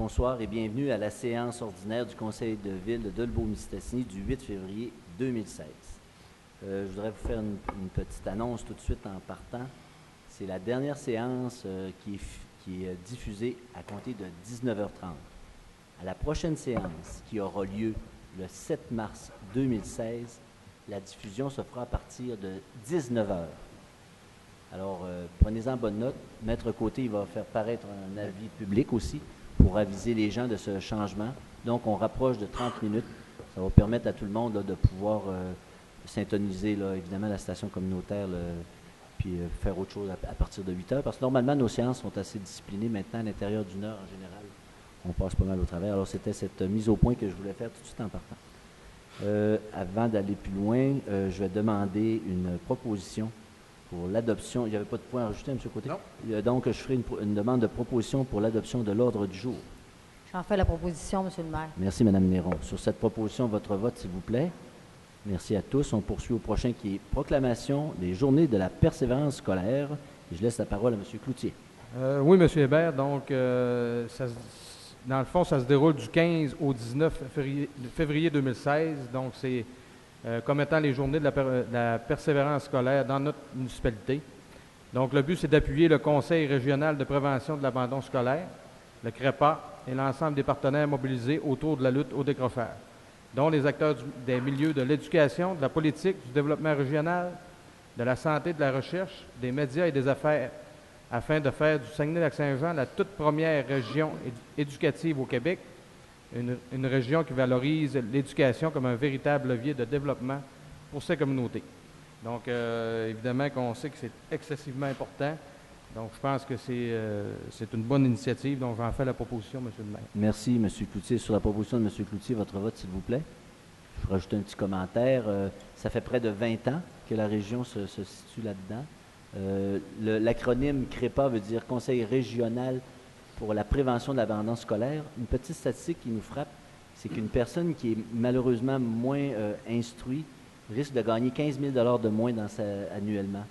Bonsoir et bienvenue à la séance ordinaire du Conseil de ville de Dolbeau-Mistassini du 8 février 2016. Je voudrais vous faire une petite annonce tout de suite en partant. C'est la dernière séance qui est diffusée à compter de 19h30. À la prochaine séance, qui aura lieu le 7 mars 2016, la diffusion se fera à partir de 19h. Alors, prenez-en bonne note. Maître Côté, il va faire paraître un avis public aussi pour aviser les gens de ce changement. Donc, on rapproche de 30 minutes. Ça va permettre à tout le monde là, de pouvoir syntoniser, là, évidemment, la station communautaire, puis faire autre chose à partir de 8 heures. Parce que normalement, nos séances sont assez disciplinées. Maintenant, à l'intérieur d'une heure, en général, on passe pas mal au travers. Alors, c'était cette mise au point que je voulais faire tout de suite en partant. Avant d'aller plus loin, je vais demander une proposition pour l'adoption. Il n'y avait pas de point à rajouter, M. Côté? Non. Donc, je ferai une demande de proposition pour l'adoption de l'ordre du jour. J'en fais la proposition, M. le maire. Merci, Mme Néron. Sur cette proposition, votre vote, s'il vous plaît. Merci à tous. On poursuit au prochain qui est proclamation des journées de la persévérance scolaire. Et je laisse la parole à M. Cloutier. Oui, M. Hébert. Donc, dans le fond, ça se déroule du 15 au 19 février 2016. Donc, c'est comme étant les journées de la persévérance scolaire dans notre municipalité. Donc, le but, c'est d'appuyer le Conseil régional de prévention de l'abandon scolaire, le CREPA, et l'ensemble des partenaires mobilisés autour de la lutte au décrochage, dont les acteurs des milieux de l'éducation, de la politique, du développement régional, de la santé, de la recherche, des médias et des affaires, afin de faire du Saguenay-Lac-Saint-Jean la toute première région éducative au Québec, une région qui valorise l'éducation comme un véritable levier de développement pour ses communautés. Donc, évidemment qu'on sait que c'est excessivement important. Donc, je pense que c'est une bonne initiative. Donc, j'en fais la proposition, M. le maire. Merci, M. Cloutier. Sur la proposition de M. Cloutier, votre vote, s'il vous plaît. Je vais rajouter un petit commentaire. Ça fait près de 20 ans que la région se situe là-dedans. L'acronyme CREPA veut dire Conseil régional pour la prévention de l'abandon scolaire. Une petite statistique qui nous frappe, c'est qu'une personne qui est malheureusement moins instruite risque de gagner 15 000 $ de moins annuellement.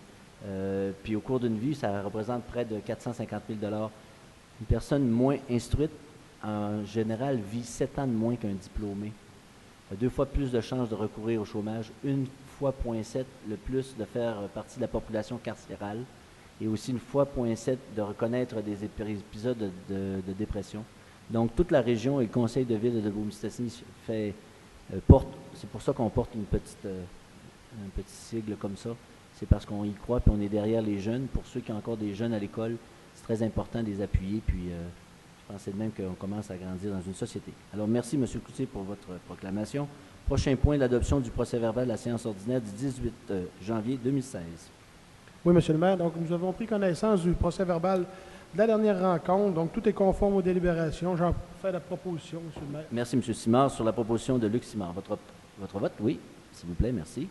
Puis au cours d'une vie, ça représente près de 450 000 $. Une personne moins instruite, en général, vit 7 ans de moins qu'un diplômé. 2 fois plus de chances de recourir au chômage, 1,7 le plus de faire partie de la population carcérale, et aussi 1,7 de reconnaître des épisodes de dépression. Donc, toute la région et le conseil de ville de Dolbeau-Mistassini porte, c'est pour ça qu'on porte un petit sigle comme ça. C'est parce qu'on y croit, puis on est derrière les jeunes. Pour ceux qui ont encore des jeunes à l'école, c'est très important de les appuyer, puis je pense que c'est de même qu'on commence à grandir dans une société. Alors, merci, M. Cloutier, pour votre proclamation. Prochain point, l'adoption du procès-verbal de la séance ordinaire du 18 janvier 2016. Oui, M. le maire. Donc, nous avons pris connaissance du procès-verbal de la dernière rencontre. Donc, tout est conforme aux délibérations. J'en fais la proposition, M. le maire. Merci, M. Simard. Sur la proposition de Luc Simard, votre vote? Oui, s'il vous plaît, merci.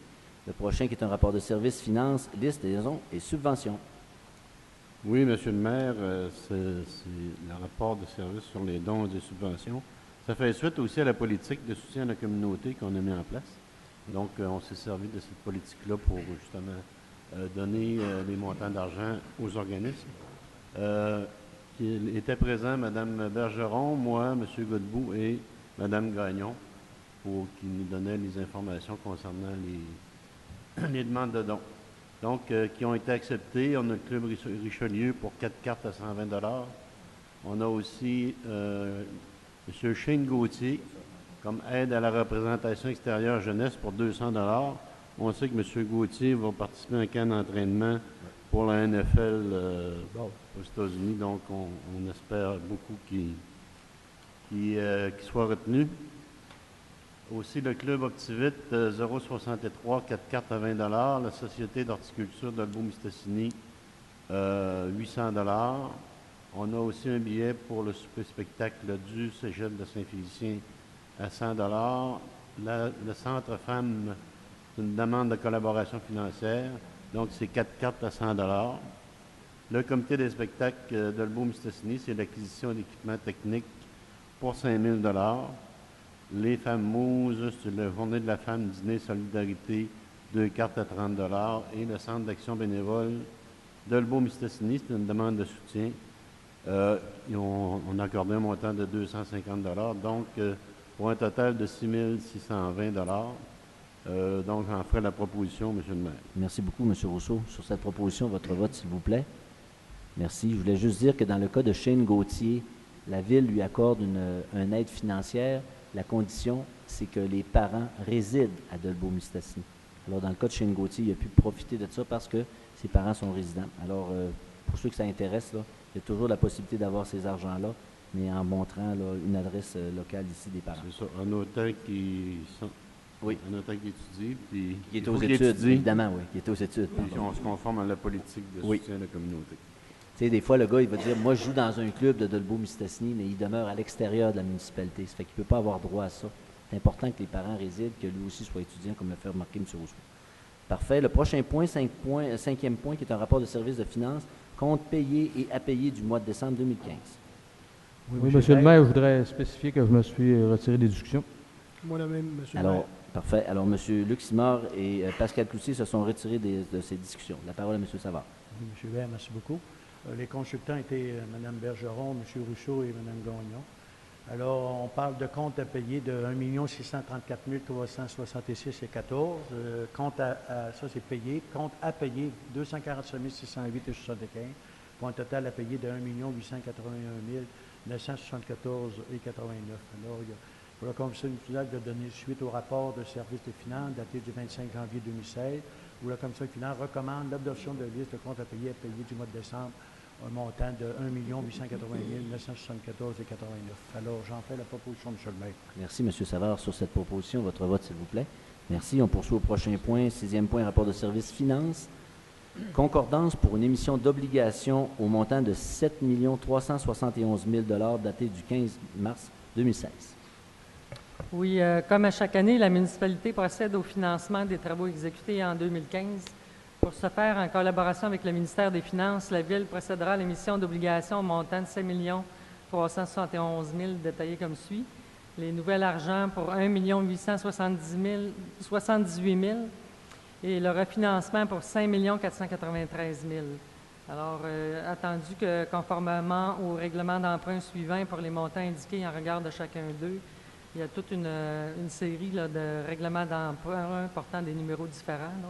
Le prochain qui est un rapport de services, finances, liste, liaisons et subventions. Oui, Monsieur le maire, c'est le rapport de services sur les dons et les subventions. Ça fait suite aussi à la politique de soutien à la communauté qu'on a mis en place. Donc, on s'est servi de cette politique-là pour justement donner les montants d'argent aux organismes. Il était présent Mme Bergeron, moi, M. Godbout et Mme Gagnon qui nous donnaient les informations concernant les demandes de dons. Donc, qui ont été acceptées. On a le Club Richelieu pour 4 cartes à 120 $. On a aussi M. Shane Gauthier comme aide à la représentation extérieure jeunesse pour 200 $. On sait que M. Gauthier va participer à un camp d'entraînement pour la NFL aux États-Unis. Donc, on espère beaucoup qu'il soit retenu. Aussi, le Club Optivite 063, 4 cartes à 20 $. La Société d'horticulture de Dolbeau-Mistassini, 800 $. On a aussi un billet pour le souper-spectacle du Cégep de Saint-Félicien à 100 $. Le Centre Femmes, c'est une demande de collaboration financière. Donc, c'est 4 cartes à 100 $. Le Comité des spectacles de Dolbeau-Mistassini, c'est l'acquisition d'équipements techniques pour 5 000 $. Les Femmes Mousses, c'est la Journée de la femme, dîner solidarité, 2 cartes à 30 $. Et le Centre d'action bénévole de Dolbeau-Mistassini, c'est une demande de soutien On a accordé un montant de 250 donc pour un total de 6 620 donc, j'en ferai la proposition, M. le maire. Merci beaucoup, M. Rousseau. Sur cette proposition, votre vote, s'il vous plaît. Merci. Je voulais juste dire que dans le cas de Shane Gauthier, la Ville lui accorde une aide financière. La condition, c'est que les parents résident à Dolbeau-Mistassini. Alors, dans le cas de Shane Gauthier, il a pu profiter de ça parce que ses parents sont résidents. Alors, pour ceux que ça intéresse, là, il y a toujours la possibilité d'avoir ces argents-là, mais en montrant là, une adresse locale ici des parents. C'est ça, en autant qu'ils sont... Oui. En autant qu'ils étudient, puis... Qui est aux études, évidemment, oui. Qui est aux études. Puis on se conforme à la politique de soutien à la communauté. Tu sais, des fois, le gars, il va dire, moi, je joue dans un club de Dolbeau-Mistassini, mais il demeure à l'extérieur de la municipalité. Ça fait qu'il ne peut pas avoir droit à ça. C'est important que les parents résident, que lui aussi soit étudiant, comme l'a fait remarquer M. Rousseau. Parfait. Le prochain point, cinquième point, qui est un rapport de service de finances, compte payé et à payer du mois de décembre 2015. Oui, Monsieur le maire, je voudrais spécifier que je me suis retiré des discussions. Moi, la même, monsieur le Alors, maire. parfait. Alors, M. Luc Simard et Pascal Cloutier se sont retirés de ces discussions. La parole à M. Savard. Oui, M. Vert, merci beaucoup. Les consultants étaient Mme Bergeron, M. Rousseau et Mme Gagnon. Alors, on parle de compte à payer de 1 634 366,14. Compte à ça, c'est payé. Compte à payer, 247 608,75. Pour un total à payer de 1 881 974,89. Alors, pour la Commission municipale de donner suite au rapport de service des finances daté du 25 janvier 2016, où la Commission des finances recommande l'adoption de liste de comptes à payer du mois de décembre, un montant de 1 880 974,89. Alors, j'en fais la proposition, M. le maire. Merci, M. Savard. Sur cette proposition, votre vote, s'il vous plaît. Merci. On poursuit au prochain point. Sixième point, rapport de service finances. Concordance pour une émission d'obligation au montant de 7 371 000 daté du 15 mars 2016. Oui, comme à chaque année, la municipalité procède au financement des travaux exécutés en 2015. Pour ce faire, en collaboration avec le ministère des Finances, la Ville procédera à l'émission d'obligations au montant de 5 371 000 détaillés comme suit. Les nouvelles argents pour 1 878 000 et le refinancement pour 5 493 000. Alors, attendu que, conformément au règlement d'emprunt suivant pour les montants indiqués en regard de chacun d'eux, il y a toute une série là, de règlements d'emprunt portant des numéros différents là,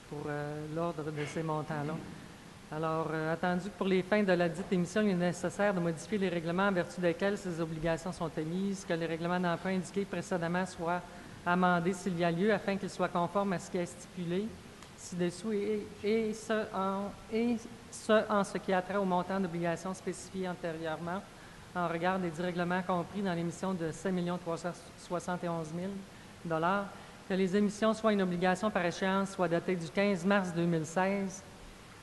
pour l'ordre de ces montants-là. Alors, attendu que pour les fins de la dite émission, il est nécessaire de modifier les règlements en vertu desquels ces obligations sont émises, que les règlements d'emprunt indiqués précédemment soient amendés s'il y a lieu, afin qu'ils soient conformes à ce qui est stipulé ci-dessous, et ce en ce qui a trait au montant d'obligations spécifiées antérieurement, en regard des 10 règlements compris dans l'émission de 7 371 000 que les émissions soient une obligation par échéance soit datée du 15 mars 2016,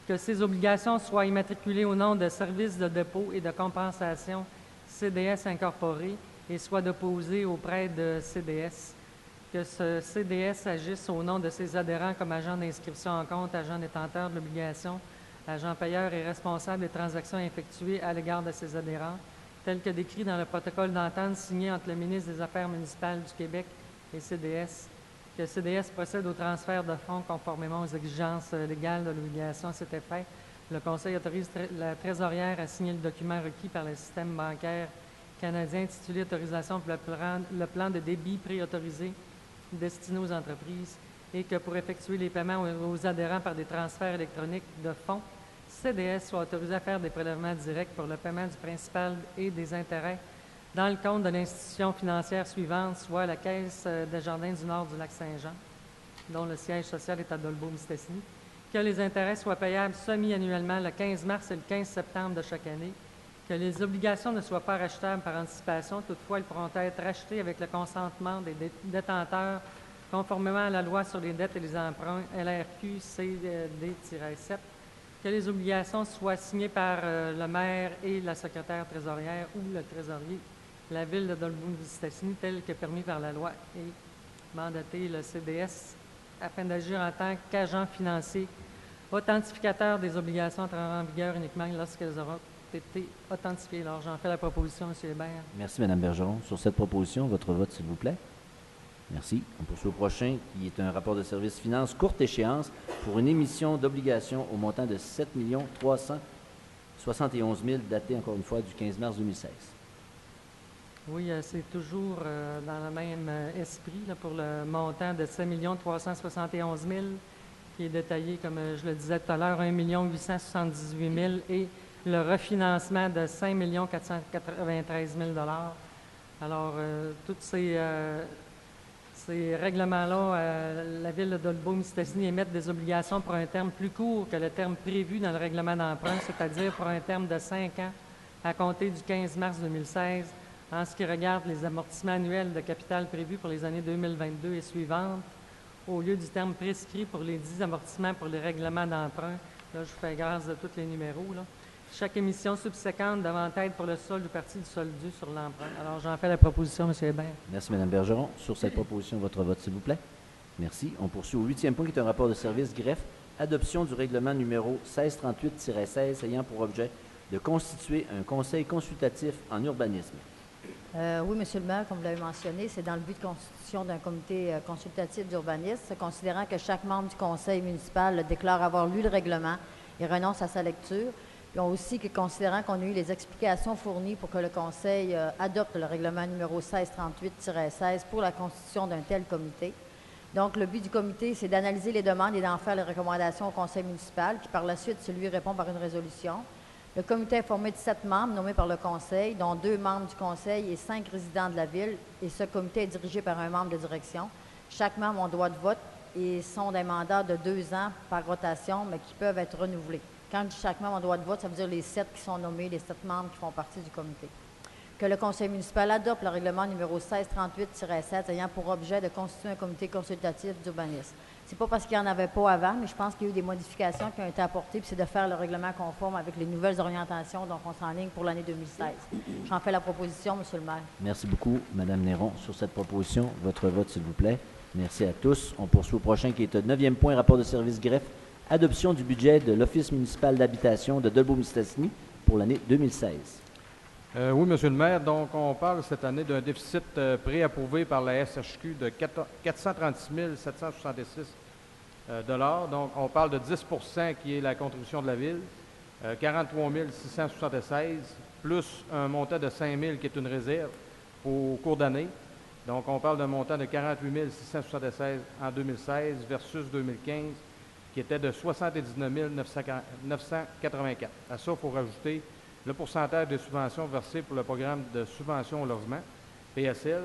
que ces obligations soient immatriculées au nom de Services de dépôt et de compensation CDS Incorporé et soient déposées auprès de CDS, que ce CDS agisse au nom de ses adhérents comme agent d'inscription en compte, agent détenteur de l'obligation, agent payeur et responsable des transactions effectuées à l'égard de ses adhérents, tel que décrit dans le protocole d'entente signé entre le ministre des Affaires municipales du Québec et CDS, que CDS procède au transfert de fonds conformément aux exigences légales de l'obligation à cet effet. Le Conseil autorise la trésorière à signer le document requis par le système bancaire canadien intitulé « Autorisation pour le plan de débit préautorisé destiné aux entreprises » et que pour effectuer les paiements aux adhérents par des transferts électroniques de fonds, CDS soit autorisé à faire des prélèvements directs pour le paiement du principal et des intérêts dans le compte de l'institution financière suivante, soit la Caisse des Jardins du Nord du Lac-Saint-Jean, dont le siège social est à Dolbeau-Mistassini, que les intérêts soient payables semi-annuellement le 15 mars et le 15 septembre de chaque année, que les obligations ne soient pas rachetables par anticipation, toutefois elles pourront être rachetées avec le consentement des détenteurs conformément à la loi sur les dettes et les emprunts LRQ CD-7, que les obligations soient signées par le maire et la secrétaire trésorière ou le trésorier, la Ville de Dolbeau-Mistassini, tel que permis par la loi, et mandater le CDS afin d'agir en tant qu'agent financier authentificateur des obligations entrera en vigueur uniquement lorsqu'elles auront été authentifiées. Alors, j'en fais la proposition, M. Hébert. Merci, Mme Bergeron. Sur cette proposition, votre vote, s'il vous plaît. Merci. On poursuit au prochain, qui est un rapport de service finances courte échéance pour une émission d'obligations au montant de 7 300 71 000, daté encore une fois du 15 mars 2016. Oui, c'est toujours dans le même esprit là, pour le montant de 7 371 000 qui est détaillé, comme je le disais tout à l'heure, 1 878 000 et le refinancement de 5 493 000 Alors, tous ces règlements-là, la Ville de Dolbeau-Mistassini émettent des obligations pour un terme plus court que le terme prévu dans le règlement d'emprunt, c'est-à-dire pour un terme de 5 ans à compter du 15 mars 2016, en ce qui regarde les amortissements annuels de capital prévus pour les années 2022 et suivantes, au lieu du terme prescrit pour les 10 amortissements pour les règlements d'emprunt. Là, je vous fais grâce de tous les numéros, là. Chaque émission subséquente devant être pour le solde ou partie du solde dû sur l'emprunt. Alors, j'en fais la proposition, M. Hébert. Merci, Mme Bergeron. Sur cette proposition, votre vote, s'il vous plaît. Merci. On poursuit au 8e point, qui est un rapport de service greffe. Adoption du règlement numéro 1638-16 ayant pour objet de constituer un conseil consultatif en urbanisme. Oui, M. le maire, comme vous l'avez mentionné, c'est dans le but de constitution d'un comité consultatif d'urbanisme, considérant que chaque membre du conseil municipal déclare avoir lu le règlement et renonce à sa lecture. Puis aussi que, considérant qu'on a eu les explications fournies pour que le conseil adopte le règlement numéro 1638-16 pour la constitution d'un tel comité. Donc, le but du comité, c'est d'analyser les demandes et d'en faire les recommandations au conseil municipal, qui par la suite se lui répond par une résolution. Le comité est formé de 7 membres nommés par le conseil, dont 2 membres du conseil et 5 résidents de la ville. Et ce comité est dirigé par un membre de direction. Chaque membre a droit de vote et sont des mandats de 2 ans par rotation, mais qui peuvent être renouvelés. Quand chaque membre a droit de vote, ça veut dire les 7 qui sont nommés, les 7 membres qui font partie du comité. Que le conseil municipal adopte le règlement numéro 1638-7 ayant pour objet de constituer un comité consultatif d'urbanisme. C'est pas parce qu'il n'y en avait pas avant, mais je pense qu'il y a eu des modifications qui ont été apportées, puis c'est de faire le règlement conforme avec les nouvelles orientations dont on s'enligne pour l'année 2016. J'en fais la proposition, M. le maire. Merci beaucoup, Mme Néron. Sur cette proposition, votre vote, s'il vous plaît. Merci à tous. On poursuit au prochain, qui est le 9e point, rapport de service greffe. Adoption du budget de l'Office municipal d'habitation de Dolbeau-Mistassini pour l'année 2016. Oui, M. le maire. Donc, on parle cette année d'un déficit préapprouvé par la SHQ de 436 766 Donc, on parle de 10 qui est la contribution de la Ville, 43 676 plus un montant de 5 000 qui est une réserve au cours d'année. Donc, on parle d'un montant de 48 676 en 2016 versus 2015 qui était de 79 984. À ça, il faut rajouter le pourcentage de subventions versées pour le programme de subvention au logement, PSL.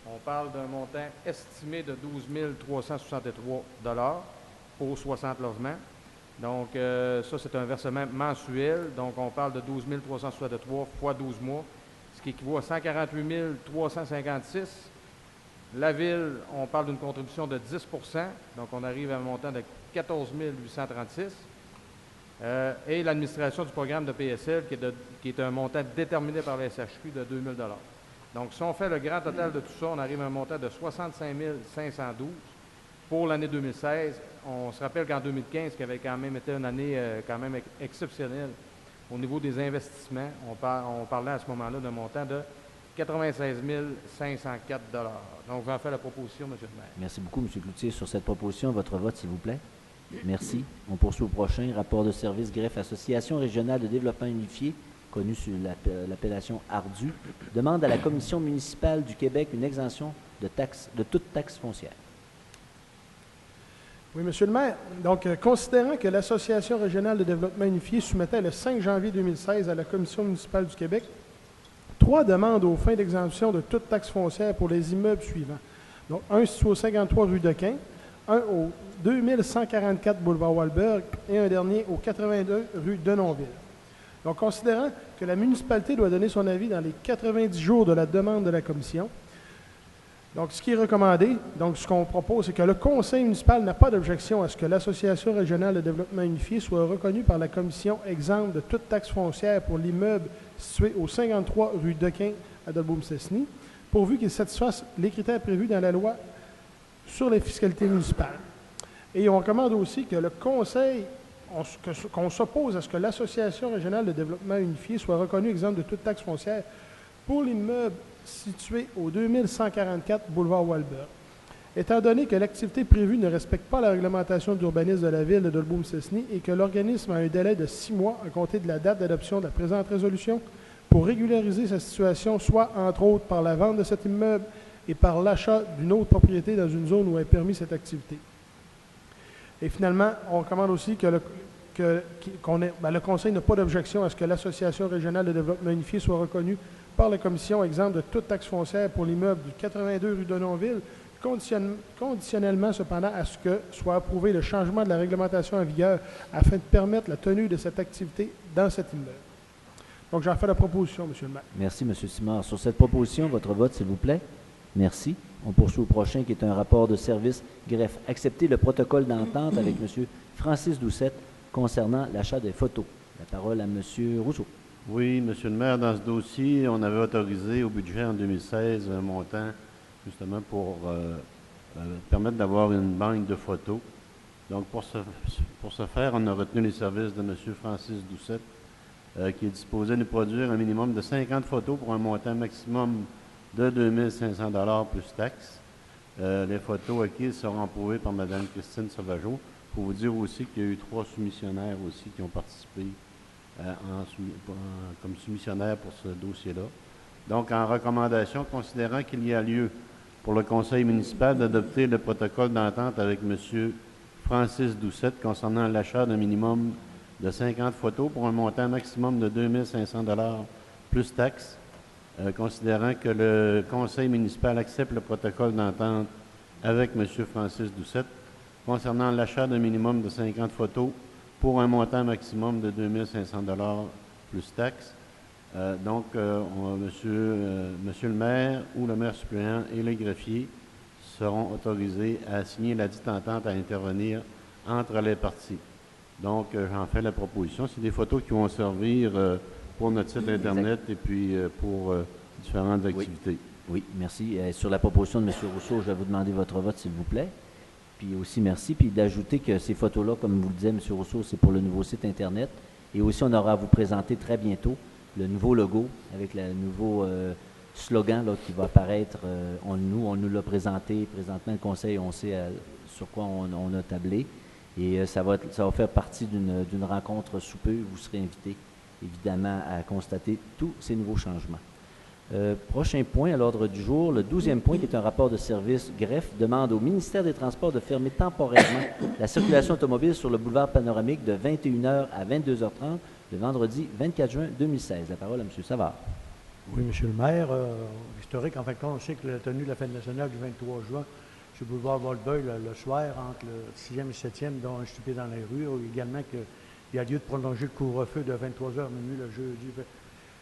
On parle d'un montant estimé de 12 363 pour 60 logements. Donc, ça, c'est un versement mensuel. Donc, on parle de 12 363 fois 12 mois, ce qui équivaut à 148 356. La Ville, on parle d'une contribution de 10 donc on arrive à un montant de 14 836 et l'administration du programme de PSL, qui est un montant déterminé par la SHQ de 2 000 Donc, si on fait le grand total de tout ça, on arrive à un montant de 65 512 pour l'année 2016. On se rappelle qu'en 2015, qui avait quand même été une année quand même exceptionnelle au niveau des investissements, on parlait à ce moment-là d'un montant de 96 504 Donc, j'en fais la proposition, M. le maire. Merci beaucoup, M. Cloutier. Sur cette proposition, votre vote, s'il vous plaît. Merci. On poursuit au prochain. Rapport de service greffe Association régionale de développement unifié, connue sous l'appellation ARDU, demande à la Commission municipale du Québec une exemption de toute taxe foncière. Oui, M. le maire. Donc, considérant que l'Association régionale de développement unifié soumettait le 5 janvier 2016 à la Commission municipale du Québec 3 demandes aux fins d'exemption de toute taxe foncière pour les immeubles suivants. Donc, un situé au 53 rue Dequin, un au 2144 boulevard Walberg et un dernier au 82 rue Denonville. Donc, considérant que la municipalité doit donner son avis dans les 90 jours de la demande de la Commission, donc, ce qui est recommandé, donc ce qu'on propose, c'est que le Conseil municipal n'a pas d'objection à ce que l'Association régionale de développement unifié soit reconnue par la Commission exempte de toute taxe foncière pour l'immeuble situé au 53 rue Dequin à Dolbeau-Mistassini, pourvu qu'il satisfasse les critères prévus dans la loi sur les fiscalités municipales. Et on recommande aussi que le Conseil, qu'on s'oppose à ce que l'Association régionale de développement unifié soit reconnue exempte de toute taxe foncière pour l'immeuble situé au 2144 boulevard Walberg. Étant donné que l'activité prévue ne respecte pas la réglementation d'urbanisme de la ville de Dolbeau-Mistassini et que l'organisme a un délai de 6 mois à compter de la date d'adoption de la présente résolution pour régulariser sa situation, soit entre autres par la vente de cet immeuble et par l'achat d'une autre propriété dans une zone où est permis cette activité. Et finalement, on recommande aussi que le Conseil n'a pas d'objection à ce que l'Association régionale de développement unifié soit reconnue par la Commission exempte de toute taxe foncière pour l'immeuble du 82 rue Denonville, conditionnellement cependant à ce que soit approuvé le changement de la réglementation en vigueur afin de permettre la tenue de cette activité dans cet immeuble. Donc, j'en fais la proposition, M. le maire. Merci, M. Simard. Sur cette proposition, votre vote, s'il vous plaît. Merci. On poursuit au prochain, qui est un rapport de service greffe. Accepter le protocole d'entente avec M. Francis Doucette concernant l'achat des photos. La parole à M. Rousseau. Oui, Monsieur le maire, dans ce dossier, on avait autorisé au budget en 2016 un montant justement pour permettre d'avoir une banque de photos. Donc, pour ce faire, on a retenu les services de M. Francis Doucette, qui est disposé de nous produire un minimum de 50 photos pour un montant maximum de 2 500 $ plus taxes. Les photos acquises seront approuvées par Mme Christine Sauvageau. Pour vous dire aussi qu'il y a eu 3 soumissionnaires aussi qui ont participé comme soumissionnaires pour ce dossier-là. Donc, en recommandation, considérant qu'il y a lieu pour le conseil municipal d'adopter le protocole d'entente avec M. Francis Doucette concernant l'achat d'un minimum de 50 photos pour un montant maximum de 2 500 $ plus taxes, considérant que le conseil municipal accepte le protocole d'entente avec M. Francis Doucette concernant l'achat d'un minimum de 50 photos pour un montant maximum de 2 500 $ plus taxes. Monsieur le maire ou le maire suppléant et les greffiers seront autorisés à signer la dite entente à intervenir entre les parties. Donc, j'en fais la proposition. C'est des photos qui vont servir pour notre site Internet et puis pour différentes activités. Oui, merci. Sur la proposition de M. Rousseau, je vais vous demander votre vote, s'il vous plaît. Puis aussi, merci. Puis d'ajouter que ces photos-là, comme vous le disiez, M. Rousseau, c'est pour le nouveau site Internet. Et aussi, on aura à vous présenter très bientôt le nouveau logo avec le nouveau slogan là, qui va apparaître. On nous l'a présenté. Présentement, le conseil, on sait sur quoi on a tablé. Et ça va faire partie d'une rencontre sous peu. Vous serez invités, évidemment, à constater tous ces nouveaux changements. Prochain point à l'ordre du jour, le 12e point, qui est un rapport de service greffe, demande au ministère des Transports de fermer temporairement la circulation automobile sur le boulevard Panoramique de 21h à 22h30 le vendredi 24 juin 2016. La parole à M. Savard. Oui, M. le maire. Historique, en fin de compte, on sait que la tenue de la fête nationale du 23 juin sur le boulevard Volbeuil le soir entre le 6e et 7e, dont un stupide dans les rues, également qu'il y a lieu de prolonger le couvre-feu de 23h minuit le jeudi.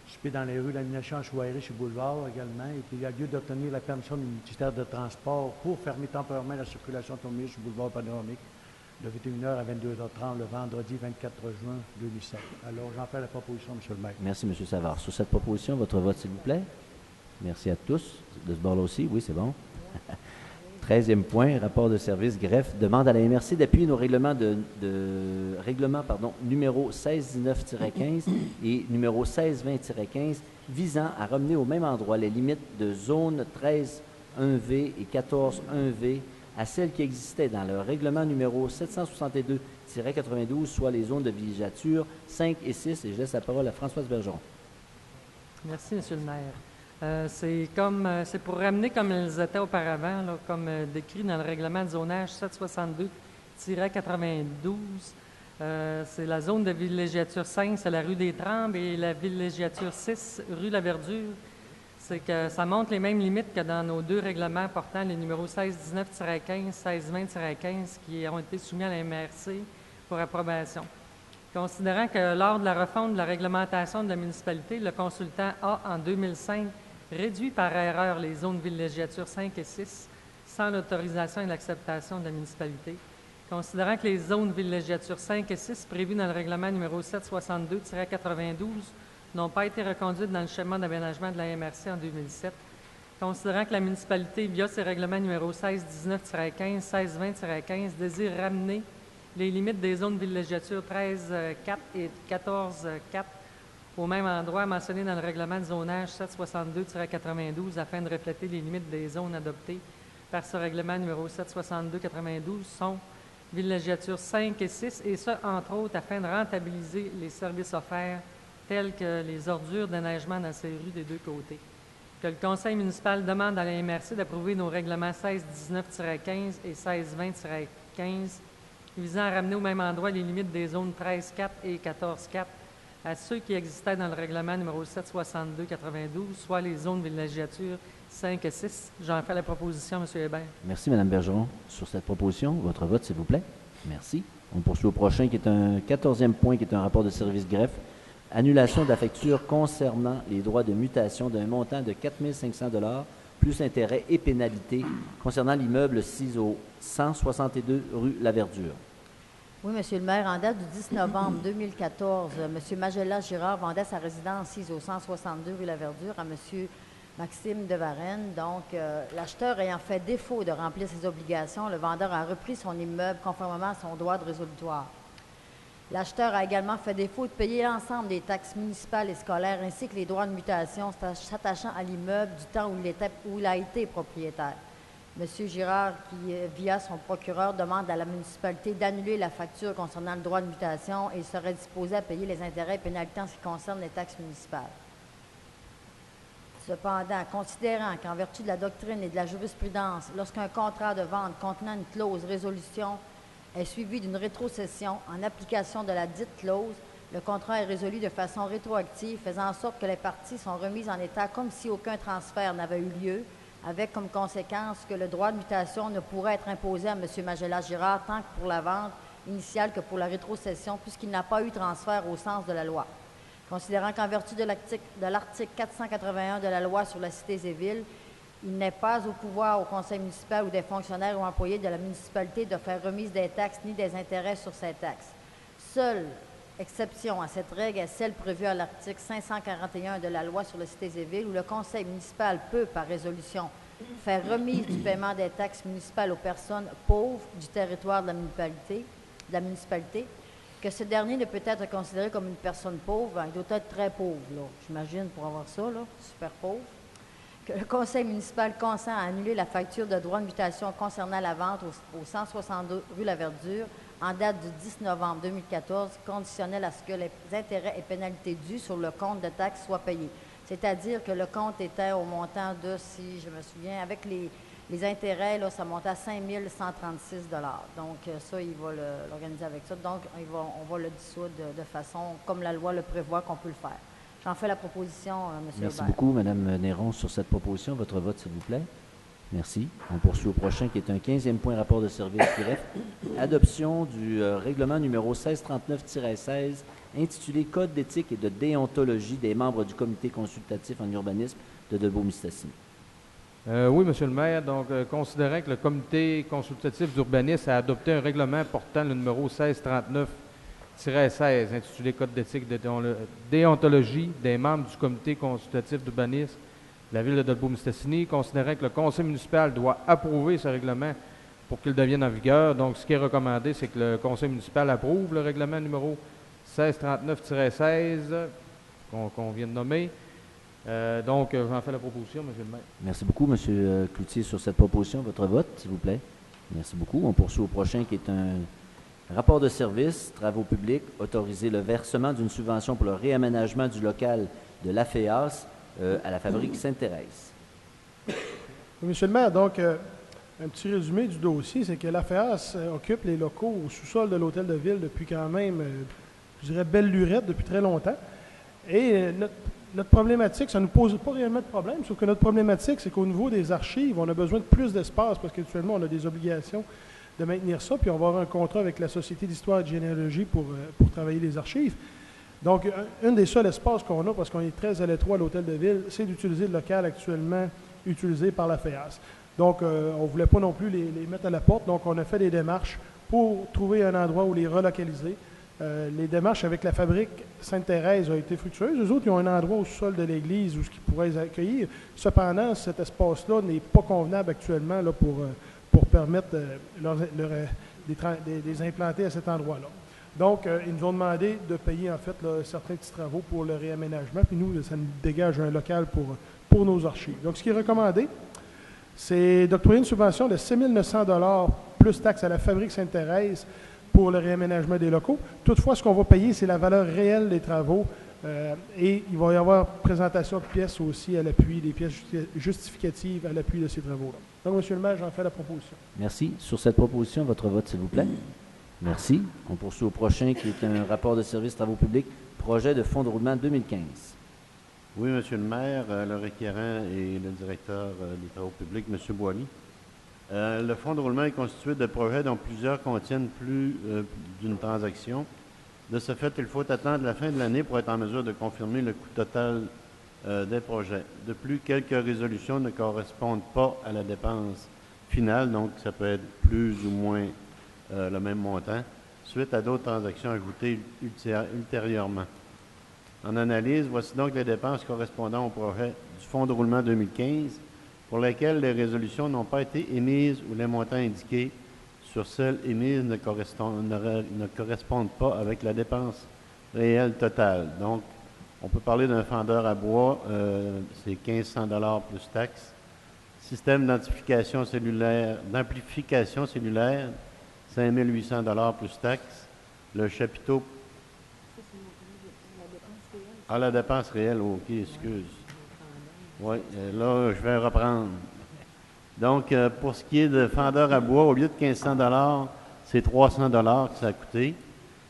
Stupide dans les rues, l'animation en soirée sur le boulevard également. Et puis, il y a lieu d'obtenir la permission du ministère de Transport pour fermer temporairement la circulation automobile sur le boulevard Panoramique de 21h à 22h30 le vendredi 24 juin 2007. Alors, j'en fais la proposition, M. le maire. Merci, M. Savard. Sur cette proposition, votre vote, s'il vous plaît. Merci à tous. De ce bord-là aussi, oui, c'est bon. 13e point, rapport de service greffe, demande à la MRC d'appuyer nos règlements numéro 1619-15 et numéro 1620-15 visant à ramener au même endroit les limites de zone 13-1V et 14-1V à celles qui existaient dans le règlement numéro 762-92, soit les zones de villégiature 5 et 6. Et je laisse la parole à Françoise Bergeron. Merci, M. le maire. C'est pour ramener comme elles étaient auparavant, là, comme décrit dans le règlement de zonage 762-92. C'est la zone de villégiature 5, c'est la rue des Trembles, et la villégiature 6, rue La Verdure. C'est que ça montre les mêmes limites que dans nos deux règlements portant les numéros 1619-15, 1620-15 qui ont été soumis à la MRC pour approbation. Considérant que lors de la refonte de la réglementation de la municipalité, le consultant a, en 2005, réduit par erreur les zones villégiature 5 et 6 sans l'autorisation et l'acceptation de la municipalité. Considérant que les zones villégiature 5 et 6 prévues dans le règlement numéro 762-92 n'ont pas été reconduites dans le schéma d'aménagement de la MRC en 2007. Considérant que la municipalité, via ses règlements numéro 1619-15, 1620-15, désire ramener les limites des zones villégiature 13-4 et 14-4 au même endroit mentionné dans le règlement de zonage 762-92 afin de refléter les limites des zones adoptées par ce règlement numéro 762-92 sont villégiatures 5 et 6, et ce, entre autres, afin de rentabiliser les services offerts tels que les ordures de neigement dans ces rues des deux côtés. Que le Conseil municipal demande à la MRC d'approuver nos règlements 1619-15 et 1620-15 visant à ramener au même endroit les limites des zones 13-4 et 14-4 à ceux qui existaient dans le règlement numéro 762-92, soit les zones villégiatures 5 et 6. J'en fais la proposition, M. Hébert. Merci, Mme Bergeron. Sur cette proposition, votre vote, s'il vous plaît. Merci. On poursuit au prochain, qui est un 14e point, qui est un rapport de service greffe. Annulation de la facture concernant les droits de mutation d'un montant de 4 500 $ plus intérêts et pénalités concernant l'immeuble 6 au 162 rue Laverdure. Oui, Monsieur le maire, en date du 10 novembre 2014, M. Magella Girard vendait sa résidence 6 au 162 rue Laverdure à M. Maxime de Varenne. Donc, l'acheteur ayant fait défaut de remplir ses obligations, le vendeur a repris son immeuble conformément à son droit de résolutoire. L'acheteur a également fait défaut de payer l'ensemble des taxes municipales et scolaires ainsi que les droits de mutation s'attachant à l'immeuble du temps où il a été propriétaire. M. Girard, qui, via son procureur, demande à la municipalité d'annuler la facture concernant le droit de mutation et il serait disposé à payer les intérêts et pénalités en ce qui concerne les taxes municipales. Cependant, considérant qu'en vertu de la doctrine et de la jurisprudence, lorsqu'un contrat de vente contenant une clause résolution est suivi d'une rétrocession en application de la dite clause, le contrat est résolu de façon rétroactive, faisant en sorte que les parties sont remises en état comme si aucun transfert n'avait eu lieu, avec comme conséquence que le droit de mutation ne pourrait être imposé à M. Magella Girard tant que pour la vente initiale que pour la rétrocession, puisqu'il n'a pas eu transfert au sens de la loi. Considérant qu'en vertu de l'article 481 de la loi sur la cité et villes, il n'est pas au pouvoir au conseil municipal ou des fonctionnaires ou employés de la municipalité de faire remise des taxes ni des intérêts sur ces taxes. Seule exception à cette règle est celle prévue à l'article 541 de la loi sur les cités et villes, où le conseil municipal peut, par résolution, faire remise du paiement des taxes municipales aux personnes pauvres du territoire de la municipalité, que ce dernier ne peut être considéré comme une personne pauvre. Il doit être très pauvre, là, j'imagine, pour avoir ça, là, super pauvre. Que le conseil municipal consent à annuler la facture de droit de mutation concernant la vente au 162 rue Laverdure en date du 10 novembre 2014, conditionnelle à ce que les intérêts et pénalités dus sur le compte de taxes soient payés. C'est-à-dire que le compte était au montant de, si je me souviens, avec les intérêts, là, ça montait à 5 136 $. Donc, ça, il va l'organiser avec ça. Donc, on va le dissoudre de façon, comme la loi le prévoit, qu'on peut le faire. J'en fais la proposition, M. Merci Hébert. beaucoup, Mme Néron, sur cette proposition. Votre vote, s'il vous plaît. Merci. On poursuit au prochain, qui est un 15e point, rapport de service greffe. Adoption du règlement numéro 1639-16, intitulé « Code d'éthique et de déontologie des membres du comité consultatif en urbanisme de Dolbeau-Mistassini ». Oui, Monsieur le maire. Donc, considérant que le comité consultatif d'urbanisme a adopté un règlement portant le numéro 1639-16, intitulé Code d'éthique de déontologie des membres du comité consultatif d'urbanisme de la ville de Dolbeau-Mistassini, considérant que le conseil municipal doit approuver ce règlement pour qu'il devienne en vigueur. Donc, ce qui est recommandé, c'est que le conseil municipal approuve le règlement numéro 1639-16 qu'on vient de nommer. Donc, j'en fais la proposition, M. le maire. Merci beaucoup, M. Cloutier, sur cette proposition. Votre vote, s'il vous plaît. Merci beaucoup. On poursuit au prochain, qui est un rapport de service, travaux publics, autoriser le versement d'une subvention pour le réaménagement du local de l'AFEAS à la fabrique Sainte-Thérèse. Oui, Monsieur le maire, donc, un petit résumé du dossier, c'est que l'AFEAS occupe les locaux au sous-sol de l'hôtel de ville depuis quand même, je dirais, belle lurette, depuis très longtemps. Et notre problématique, ça ne nous pose pas réellement de problème, sauf que notre problématique, c'est qu'au niveau des archives, on a besoin de plus d'espace parce qu'actuellement, on a des obligations de maintenir ça, puis on va avoir un contrat avec la Société d'histoire et de généalogie pour travailler les archives. Donc, un des seuls espaces qu'on a, parce qu'on est très à l'étroit à l'hôtel de ville, c'est d'utiliser le local actuellement utilisé par la FEAS. Donc, on ne voulait pas non plus les mettre à la porte, donc on a fait des démarches pour trouver un endroit où les relocaliser. Les démarches avec la fabrique Sainte-Thérèse ont été fructueuses. Eux autres, ils ont un endroit au sol de l'église où ils pourraient les accueillir. Cependant, cet espace-là n'est pas convenable actuellement là, pour permettre de les implanter à cet endroit-là. Donc, ils nous ont demandé de payer, en fait, là, certains petits travaux pour le réaménagement. Puis nous, ça nous dégage un local pour nos archives. Donc, ce qui est recommandé, C'est d'octroyer une subvention de 6 900 plus taxes à la Fabrique Sainte-Thérèse pour le réaménagement des locaux. Toutefois, ce qu'on va payer, c'est la valeur réelle des travaux et il va y avoir présentation de pièces aussi à l'appui, des pièces justificatives à l'appui de ces travaux-là. Donc, Monsieur le maire, j'en fais la proposition. Merci. Sur cette proposition, votre vote, s'il vous plaît. Merci. On poursuit au prochain, qui est un rapport de service travaux publics, projet de fonds de roulement 2015. Oui, Monsieur le maire, le requérant et le directeur des travaux publics, Monsieur Boily. Le fonds de roulement est constitué de projets dont plusieurs contiennent plus d'une transaction. De ce fait, il faut attendre la fin de l'année pour être en mesure de confirmer le coût total des projets. De plus, quelques résolutions ne correspondent pas à la dépense finale, donc ça peut être plus ou moins le même montant, suite à d'autres transactions ajoutées ultérieurement. En analyse, voici donc les dépenses correspondant au projet du fonds de roulement 2015 pour lesquelles les résolutions n'ont pas été émises ou les montants indiqués sur celles émises ne correspondent pas avec la dépense réelle totale. Donc, on peut parler d'un fendeur à bois, c'est 1 500 $ plus taxes. Système d'amplification cellulaire, 5 800 $ plus taxes. Le chapiteau. Ah, la dépense réelle, ok, excuse. Oui, là, je vais reprendre. Donc, pour ce qui est de fendeur à bois, au lieu de 1 500 $, c'est 300 $ que ça a coûté.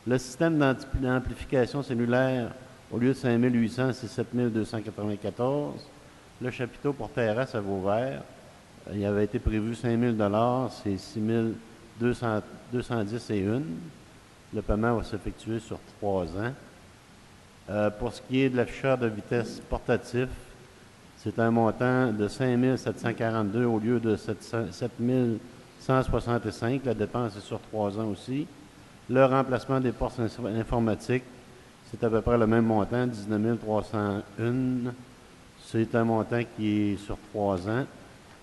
Le système d'amplification cellulaire, au lieu de 5 800, c'est 7 294. Le chapiteau pour terrasse à Vauvert, il avait été prévu 5 000 $, c'est 6 210 et 1. Le paiement va s'effectuer sur 3 ans. Pour ce qui est de l'afficheur de vitesse portatif, c'est un montant de 5 742 au lieu de 7 165. La dépense est sur 3 ans aussi. Le remplacement des portes informatiques, c'est à peu près le même montant, 19 301. C'est un montant qui est sur 3 ans.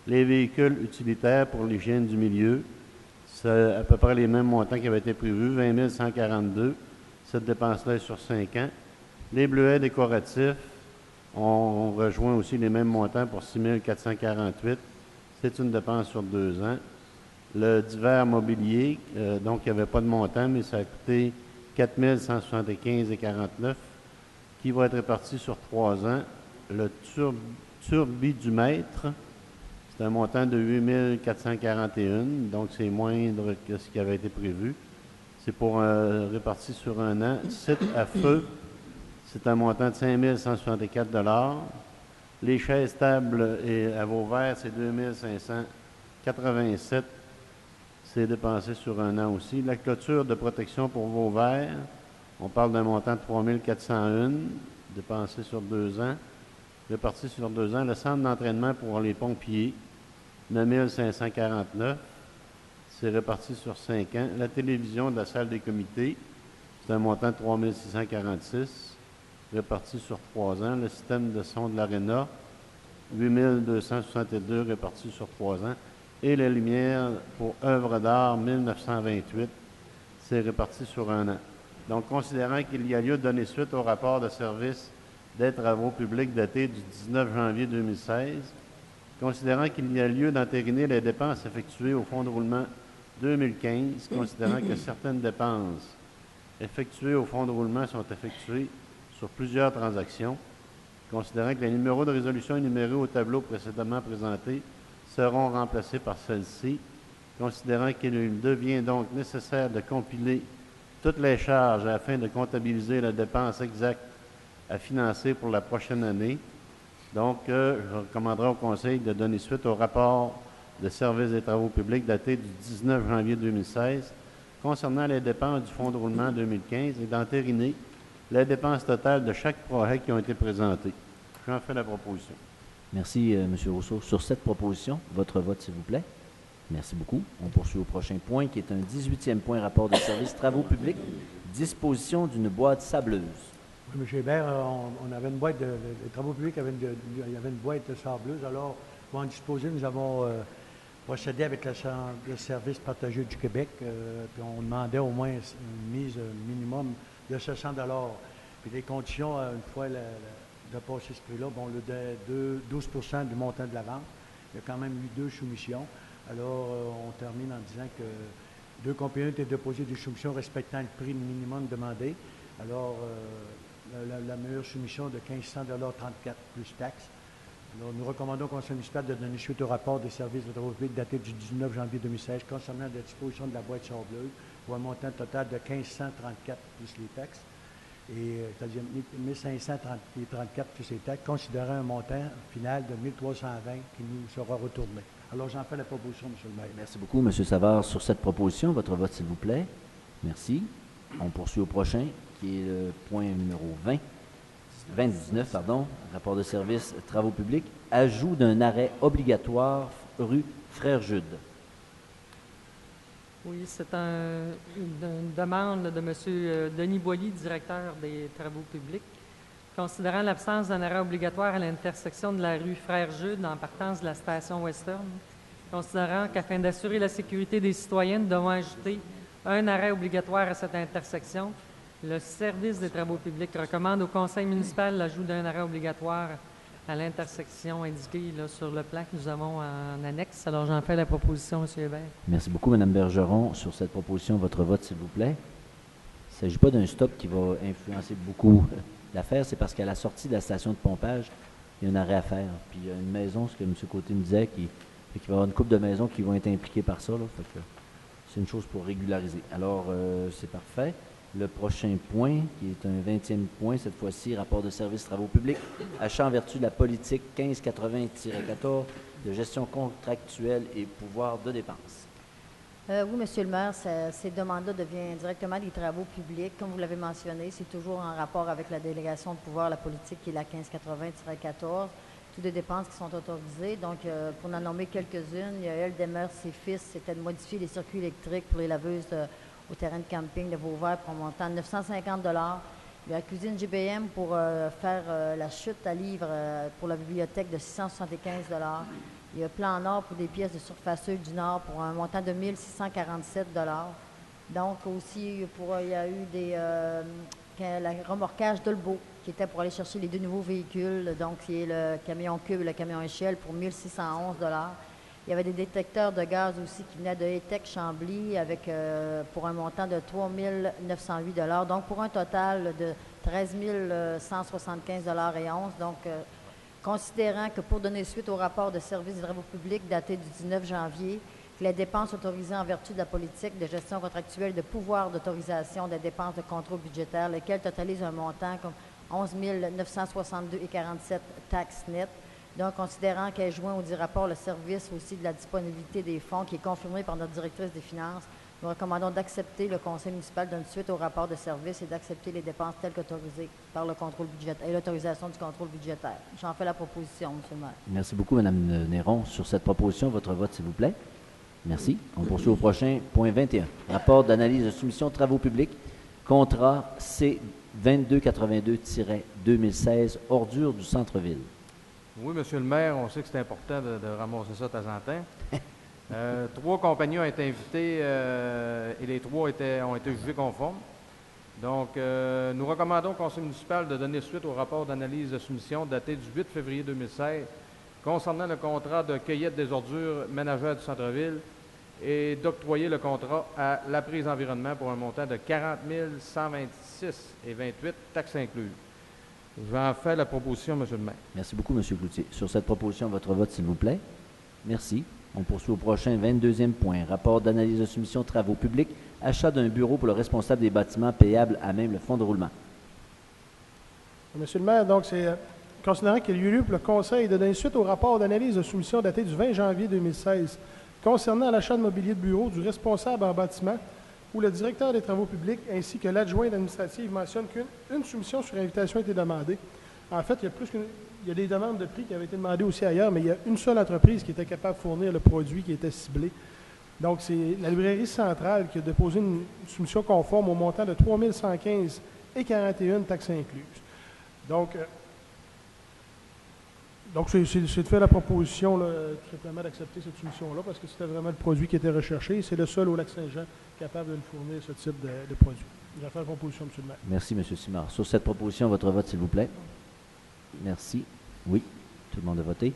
Les véhicules utilitaires pour l'hygiène du milieu, c'est à peu près les mêmes montants qui avaient été prévus, 20 142. Cette dépense-là est sur 5 ans. Les bleuets décoratifs, on rejoint aussi les mêmes montants pour 6 448. C'est une dépense sur 2 ans. Le divers mobilier, donc il n'y avait pas de montant, mais ça a coûté 4 175 et 49, qui va être réparti sur 3 ans. Le turbidumètre, c'est un montant de 8 441, donc c'est moindre que ce qui avait été prévu. C'est pour réparti sur un an. Site à feu, c'est un montant de 5 164 $. Les chaises tables à Vauvert, c'est 2 587. C'est dépensé sur un an aussi. La clôture de protection pour Vauvert, on parle d'un montant de 3 401, dépensé sur 2 ans. Réparti sur 2 ans. Le centre d'entraînement pour les pompiers, 9 549. C'est réparti sur 5 ans. La télévision de la salle des comités, c'est un montant de 3 646. Réparti sur 3 ans. Le système de son de l'Arena, 8 262 répartis sur 3 ans. Et la lumière pour œuvres d'art, 1928, c'est réparti sur un an. Donc, considérant qu'il y a lieu de donner suite au rapport de service des travaux publics daté du 19 janvier 2016, considérant qu'il y a lieu d'entériner les dépenses effectuées au fonds de roulement 2015, considérant que certaines dépenses effectuées au fonds de roulement sont effectuées sur plusieurs transactions, considérant que les numéros de résolution énumérés au tableau précédemment présenté seront remplacés par celle-ci, considérant qu'il devient donc nécessaire de compiler toutes les charges afin de comptabiliser la dépense exacte à financer pour la prochaine année. Donc, je recommanderai au Conseil de donner suite au rapport de service des travaux publics daté du 19 janvier 2016 concernant les dépenses du fonds de roulement 2015 et d'entériner les dépenses totales de chaque projet qui ont été présentés. J'en fais la proposition. Merci, M. Rousseau. Sur cette proposition, votre vote, s'il vous plaît. Merci beaucoup. On poursuit au prochain point, qui est un 18e point, rapport de service travaux publics, disposition d'une boîte sableuse. Oui, M. Hébert, on avait une boîte de travaux publics, il y avait une boîte sableuse. Alors, pour en disposer, nous avons procédé avec le service partagé du Québec, puis on demandait au moins une mise minimum de 700 $. Puis les conditions, une fois de passer ce prix-là, bon, on le donnait 12 % du montant de la vente. Il y a quand même eu 2 soumissions. Alors, on termine en disant que 2 compagnies ont été déposées des soumissions respectant le prix minimum demandé. Alors, la meilleure soumission de 1500,34 plus taxes. Alors, nous recommandons au Conseil municipal de donner suite au rapport des services de travaux publics daté du 19 janvier 2016 sablement la disposition de la boîte sableuse pour un montant total de 1534 plus les taxes, c'est-à-dire 1534 plus les taxes, considérant un montant final de 1320 qui nous sera retourné. Alors, j'en fais la proposition, M. le maire. Merci beaucoup, M. Savard. Sur cette proposition, votre vote, s'il vous plaît. Merci. On poursuit au prochain, qui est le point numéro 19, rapport de service travaux publics, ajout d'un arrêt obligatoire rue Frère Jude. Oui, c'est une demande de M. Denis Boilly, directeur des travaux publics. Considérant l'absence d'un arrêt obligatoire à l'intersection de la rue Frère-Jude en partance de la station Western, considérant qu'afin d'assurer la sécurité des citoyens, nous devons ajouter un arrêt obligatoire à cette intersection, le service des travaux publics recommande au conseil municipal l'ajout d'un arrêt obligatoire à l'intersection indiquée là, sur le plan que nous avons en annexe. Alors, j'en fais la proposition, M. Hébert. Merci beaucoup, Mme Bergeron. Sur cette proposition, votre vote, s'il vous plaît. Il ne s'agit pas d'un stop qui va influencer beaucoup l'affaire, c'est parce qu'à la sortie de la station de pompage, il y a un arrêt à faire. Puis il y a une maison, ce que M. Côté me disait, qu'il va y avoir une couple de maisons qui vont être impliquées par ça. C'est une chose pour régulariser. Alors, c'est parfait. Le prochain point, qui est un 20e point, cette fois-ci, rapport de services travaux publics, achat en vertu de la politique 1580-14 de gestion contractuelle et pouvoir de dépenses. Oui, Monsieur le maire, ces demandes-là deviennent directement des travaux publics. Comme vous l'avez mentionné, c'est toujours en rapport avec la délégation de pouvoir, la politique qui est la 1580-14. Toutes les dépenses qui sont autorisées. Donc, pour en nommer quelques-unes, il y a elle, Demers, ses fils, c'était de modifier les circuits électriques pour les laveuses au terrain de camping de Vauvert pour un montant de 950 $. Il y a la cuisine GBM pour faire la chute à livres pour la bibliothèque de 675 $. Il y a Plan Nord pour des pièces de surfaceux du Nord pour un montant de 1647 $. Donc aussi, il y a eu le remorquage d'Olbeau qui était pour aller chercher les 2 nouveaux véhicules, donc qui est le camion cube et le camion échelle pour 1611 $. Il y avait des détecteurs de gaz aussi qui venaient de ETEC Chambly avec, pour un montant de 3 908 $. Donc pour un total de 13 175 $ et 11. Donc, considérant que pour donner suite au rapport de service des travaux publics daté du 19 janvier, que les dépenses autorisées en vertu de la politique de gestion contractuelle de pouvoir d'autorisation des dépenses de contrôle budgétaire, lesquelles totalisent un montant comme 11 962,47 taxes nettes. Donc, considérant qu'elle joint au dit rapport le service aussi de la disponibilité des fonds qui est confirmé par notre directrice des finances, nous recommandons d'accepter le conseil municipal donne suite au rapport de service et d'accepter les dépenses telles qu'autorisées par le contrôle budgétaire et l'autorisation du contrôle budgétaire. J'en fais la proposition, M. le maire. Merci beaucoup, Mme Néron. Sur cette proposition, votre vote, s'il vous plaît. Merci. On poursuit au prochain point 21. Rapport d'analyse de soumission de travaux publics, contrat C2282-2016, ordures du centre-ville. Oui, M. le maire, on sait que c'est important de ramasser ça de temps en temps. 3 compagnies ont été invitées et les 3 ont été jugées conformes. Donc, nous recommandons au conseil municipal de donner suite au rapport d'analyse de soumission daté du 8 février 2016 concernant le contrat de cueillette des ordures ménagères du centre-ville et d'octroyer le contrat à la prise environnement pour un montant de 40 126,28 taxes incluses. J'en fais la proposition, M. le maire. Merci beaucoup, M. Cloutier. Sur cette proposition, votre vote, s'il vous plaît. Merci. On poursuit au prochain 22e point. Rapport d'analyse de soumission de travaux publics, achat d'un bureau pour le responsable des bâtiments payables à même le fonds de roulement. Monsieur le maire, donc c'est considérant qu'il y a eu lieu pour le Conseil de donner suite au rapport d'analyse de soumission daté du 20 janvier 2016 concernant l'achat de mobilier de bureau du responsable en bâtiment où le directeur des travaux publics ainsi que l'adjoint administratif mentionnent qu'une soumission sur invitation a été demandée. En fait, il y a des demandes de prix qui avaient été demandées aussi ailleurs, mais il y a une seule entreprise qui était capable de fournir le produit qui était ciblé. Donc, c'est la librairie centrale qui a déposé une soumission conforme au montant de 3 115,41 taxes incluses. Donc, c'est de faire la proposition, là, tout simplement, d'accepter cette soumission-là, parce que c'était vraiment le produit qui était recherché. C'est le seul au Lac-Saint-Jean capable de nous fournir ce type de produit. Je vais faire la proposition, M. le maire. Merci, M. Simard. Sur cette proposition, votre vote, s'il vous plaît. Merci. Oui, tout le monde a voté.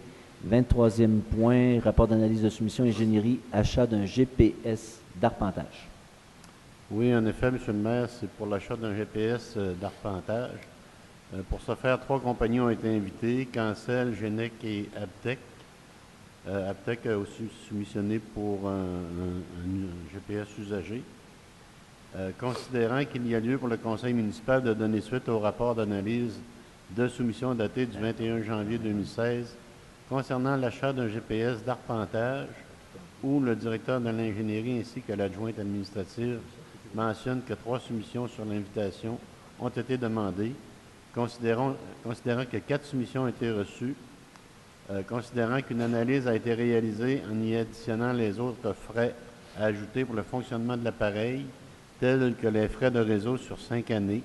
23e point, rapport d'analyse de soumission ingénierie, achat d'un GPS d'arpentage. Oui, en effet, M. le maire, c'est pour l'achat d'un GPS d'arpentage. Pour ce faire, 3 compagnies ont été invitées, Cancel, Genec et Abtec. Abtec a aussi soumissionné pour un GPS usagé. Considérant qu'il y a lieu pour le conseil municipal de donner suite au rapport d'analyse de soumission daté du 21 janvier 2016 concernant l'achat d'un GPS d'arpentage, où le directeur de l'ingénierie ainsi que l'adjointe administrative mentionnent que 3 soumissions sur l'invitation ont été demandées, considérant que 4 soumissions ont été reçues, considérant qu'une analyse a été réalisée en y additionnant les autres frais à ajouter pour le fonctionnement de l'appareil, tels que les frais de réseau sur 5 années,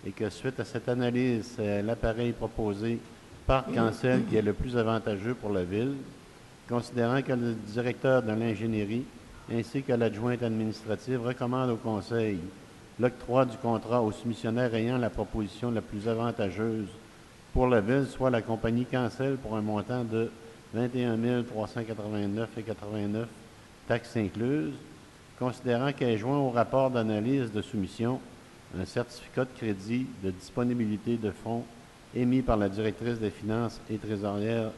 et que suite à cette analyse, c'est l'appareil proposé par Cancel qui est le plus avantageux pour la Ville, considérant que le directeur de l'ingénierie ainsi que l'adjointe administrative recommandent au Conseil l'octroi du contrat au soumissionnaire ayant la proposition la plus avantageuse pour la Ville, soit la compagnie Cancel pour un montant de 21 389,89 taxes incluses, considérant qu'est joint au rapport d'analyse de soumission un certificat de crédit de disponibilité de fonds émis par la directrice des finances et trésorière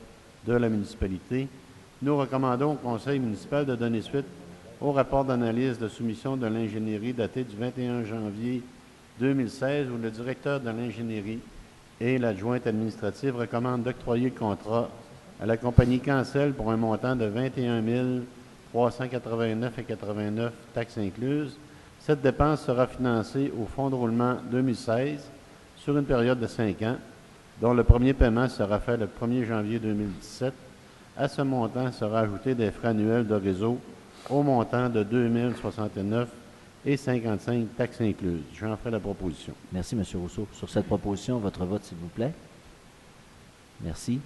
de la municipalité, nous recommandons au conseil municipal de donner suite au rapport d'analyse de soumission de l'ingénierie daté du 21 janvier 2016 où le directeur de l'ingénierie et l'adjointe administrative recommandent d'octroyer le contrat à la compagnie Cancel pour un montant de 21 389,89 taxes incluses. Cette dépense sera financée au fonds de roulement 2016 sur une période de 5 ans, dont le premier paiement sera fait le 1er janvier 2017. À ce montant sera ajouté des frais annuels de réseau au montant de 2 069,55 taxes incluses. J'en ferai la proposition. Merci, M. Rousseau. Sur cette proposition, votre vote, s'il vous plaît. Merci.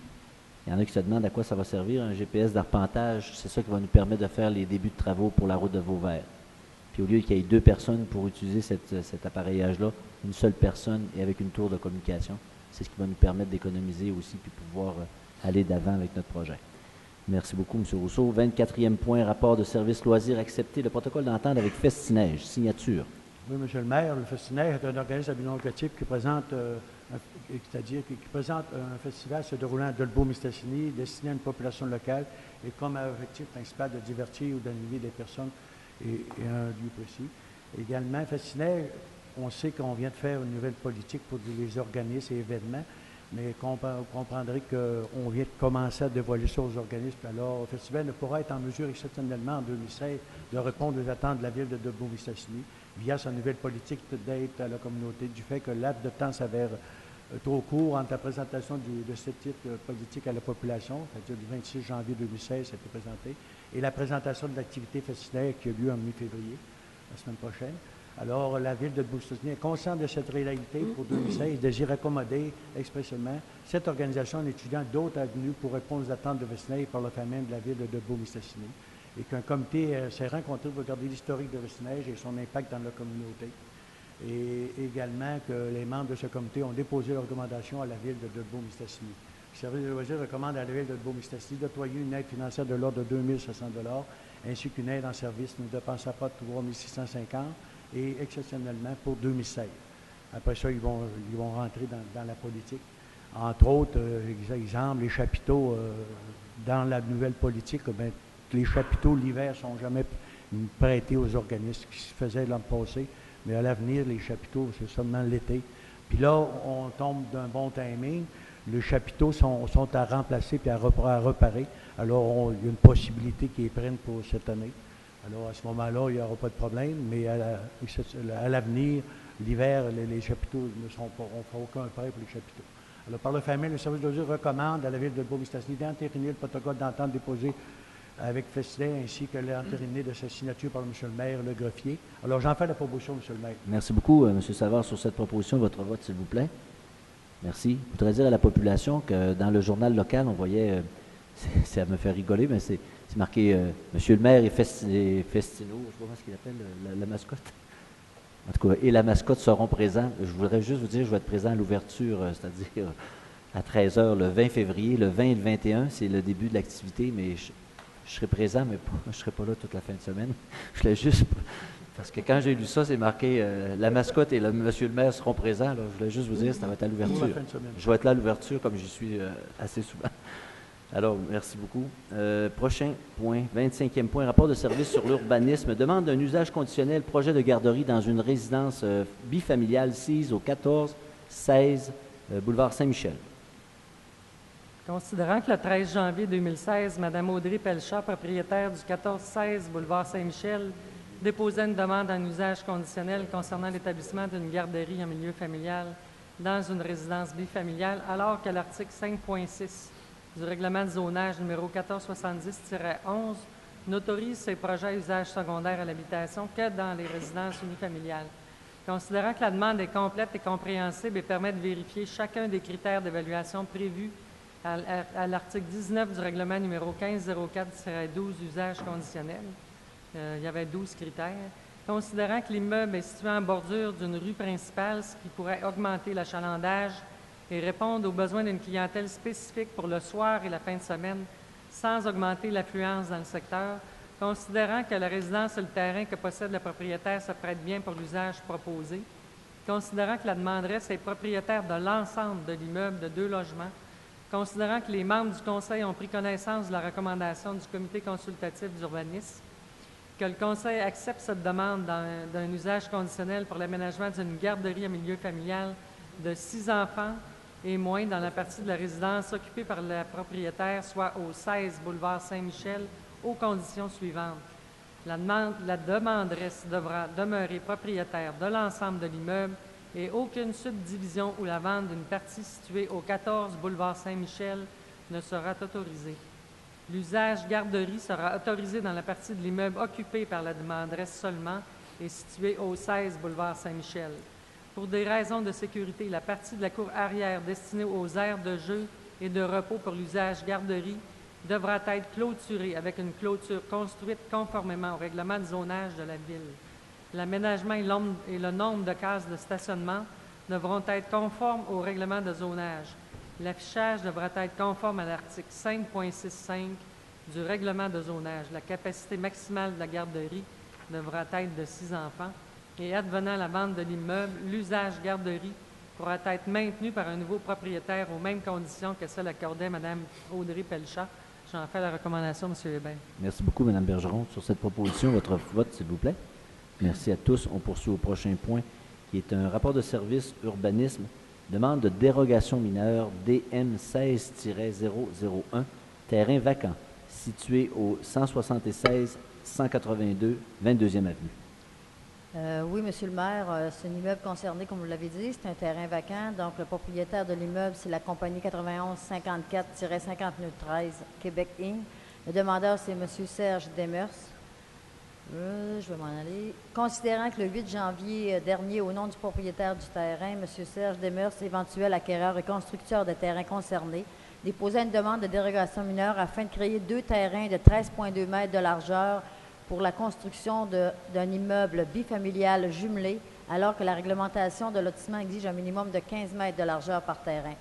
Il y en a qui se demandent à quoi ça va servir, un GPS d'arpentage. C'est ça qui va nous permettre de faire les débuts de travaux pour la route de Vauvert. Puis au lieu qu'il y ait 2 personnes pour utiliser cet appareillage-là, une seule personne et avec une tour de communication, c'est ce qui va nous permettre d'économiser aussi puis pouvoir aller d'avant avec notre projet. Merci beaucoup, M. Rousseau. 24e point, rapport de service loisirs accepté. Le protocole d'entente avec Festinège. Signature. Oui, M. le maire, le Festinège est un organisme à but non lucratif qui présente, un festival se déroulant à Dolbeau-Mistassini destiné à une population locale et comme objectif principal de divertir ou d'animer des personnes et un lieu précis. Également, Festinège, on sait qu'on vient de faire une nouvelle politique pour les organismes et événements, mais vous comprendrez qu'on vient de commencer à dévoiler ça aux organismes. Alors, le festival ne pourra être en mesure exceptionnellement en 2016 de répondre aux attentes de la ville de Dolbeau-Mistassini via sa nouvelle politique d'aide à la communauté, du fait que l'acte de temps s'avère trop court entre la présentation de ce titre politique à la population, c'est-à-dire le 26 janvier 2016, ça a été présenté, et la présentation de l'activité festivale qui a lieu en mi-février, la semaine prochaine. Alors, la ville de Dolbeau-Mistassini est consciente de cette réalité pour 2016 et désire accommoder expressément cette organisation en étudiant d'autres avenues pour répondre aux attentes de Festinège par le fait même de la ville de Dolbeau-Mistassini et qu'un comité s'est rencontré pour regarder l'historique de Festinège et son impact dans la communauté. Et également que les membres de ce comité ont déposé leurs recommandations à la ville de Dolbeau-Mistassini. Le service de loisirs recommande à la ville de Dolbeau-Mistassini d'octroyer une aide financière de l'ordre de 2 700 $ ainsi qu'une aide en service ne dépassant pas de 3 650 et exceptionnellement pour 2016. Après ça, ils vont rentrer dans la politique. Entre autres, exemple, les chapiteaux dans la nouvelle politique, bien, les chapiteaux l'hiver ne sont jamais prêtés aux organismes qui se faisaient l'an passé, mais à l'avenir, les chapiteaux, c'est seulement l'été. Puis là, on tombe d'un bon timing. Les chapiteaux sont à remplacer puis à reparer. Alors, il y a une possibilité qu'ils les prennent pour cette année. Alors, à ce moment-là, il n'y aura pas de problème, mais à l'avenir, l'hiver, les chapiteaux ne seront pas, on ne fera aucun prêt pour les chapiteaux. Alors, par le fait même, le service de loisirs recommande à la ville de Dolbeau-Mistassini d'entériner le protocole d'entente déposé avec Festinège ainsi que l'entériné de sa signature par M. le maire, le greffier. Alors, j'en fais la proposition, M. le maire. Merci beaucoup, M. Savard, sur cette proposition. Votre vote, s'il vous plaît. Merci. Je voudrais dire à la population que dans le journal local, on voyait, ça me fait rigoler, mais c'est marqué Monsieur le maire et Festino, je ne sais pas ce qu'il appelle, la mascotte. En tout cas, et la mascotte seront présents. Je voudrais juste vous dire, je vais être présent à l'ouverture, c'est-à-dire à 13 h le 20 février. Le 20 et le 21, c'est le début de l'activité, mais je serai présent, mais je ne serai pas là toute la fin de semaine. Je voulais juste... Parce que quand j'ai lu ça, c'est marqué la mascotte et monsieur le maire seront présents. Alors, je voulais juste vous dire, ça va être à l'ouverture. Je vais être là à l'ouverture, comme j'y suis assez souvent. Alors, merci beaucoup. Prochain point, 25e point, rapport de service sur l'urbanisme. Demande d'un usage conditionnel, projet de garderie dans une résidence bifamiliale sise au 14-16 boulevard Saint-Michel. Considérant que le 13 janvier 2016, Mme Audrey Pelchat, propriétaire du 14-16 boulevard Saint-Michel, déposait une demande en usage conditionnel concernant l'établissement d'une garderie en milieu familial dans une résidence bifamiliale, alors que l'article 5.6 du règlement de zonage numéro 1470-11 n'autorise ces projets à usage secondaire à l'habitation que dans les résidences unifamiliales. Considérant que la demande est complète et compréhensible et permet de vérifier chacun des critères d'évaluation prévus à l'article 19 du règlement numéro 1504-12 usage conditionnel, il y avait 12 critères. Considérant que l'immeuble est situé en bordure d'une rue principale, ce qui pourrait augmenter l'achalandage et répondre aux besoins d'une clientèle spécifique pour le soir et la fin de semaine, sans augmenter l'affluence dans le secteur, considérant que la résidence et le terrain que possède le propriétaire se prêtent bien pour l'usage proposé, considérant que la demanderesse est propriétaire de l'ensemble de l'immeuble de 2 logements, considérant que les membres du Conseil ont pris connaissance de la recommandation du Comité consultatif d'urbanisme, que le Conseil accepte cette demande d'un usage conditionnel pour l'aménagement d'une garderie en milieu familial de 6 enfants et moins dans la partie de la résidence occupée par la propriétaire, soit au 16 boulevard Saint-Michel, aux conditions suivantes. La demanderesse devra demeurer propriétaire de l'ensemble de l'immeuble et aucune subdivision ou la vente d'une partie située au 14 boulevard Saint-Michel ne sera autorisée. L'usage garderie sera autorisé dans la partie de l'immeuble occupée par la demanderesse seulement et située au 16 boulevard Saint-Michel. Pour des raisons de sécurité, la partie de la cour arrière destinée aux aires de jeu et de repos pour l'usage garderie devra être clôturée avec une clôture construite conformément au règlement de zonage de la Ville. L'aménagement et le nombre de cases de stationnement devront être conformes au règlement de zonage. L'affichage devra être conforme à l'article 5.65 du règlement de zonage. La capacité maximale de la garderie devra être de 6 enfants. Et advenant la vente de l'immeuble, l'usage garderie pourra être maintenu par un nouveau propriétaire aux mêmes conditions que celles accordées à Mme Audrey Pelchat. J'en fais la recommandation, M. Hébert. Merci beaucoup, Mme Bergeron. Sur cette proposition, votre vote, s'il vous plaît. Merci à tous. On poursuit au prochain point, qui est un rapport de service urbanisme. Demande de dérogation mineure DM 16-001, terrain vacant, situé au 176 182 22e avenue. Oui, Monsieur le maire, c'est un immeuble concerné, comme vous l'avez dit, c'est un terrain vacant. Donc, le propriétaire de l'immeuble, c'est la compagnie 9154-5913 Québec Inc. Le demandeur, c'est Monsieur Serge Demers. Je vais m'en aller. Considérant que le 8 janvier dernier, au nom du propriétaire du terrain, M. Serge Demers, éventuel acquéreur et constructeur de terrain concernés, déposait une demande de dérogation mineure afin de créer 2 terrains de 13,2 mètres de largeur pour la construction d'un immeuble bifamilial jumelé, alors que la réglementation de lotissement exige un minimum de 15 mètres de largeur par terrain.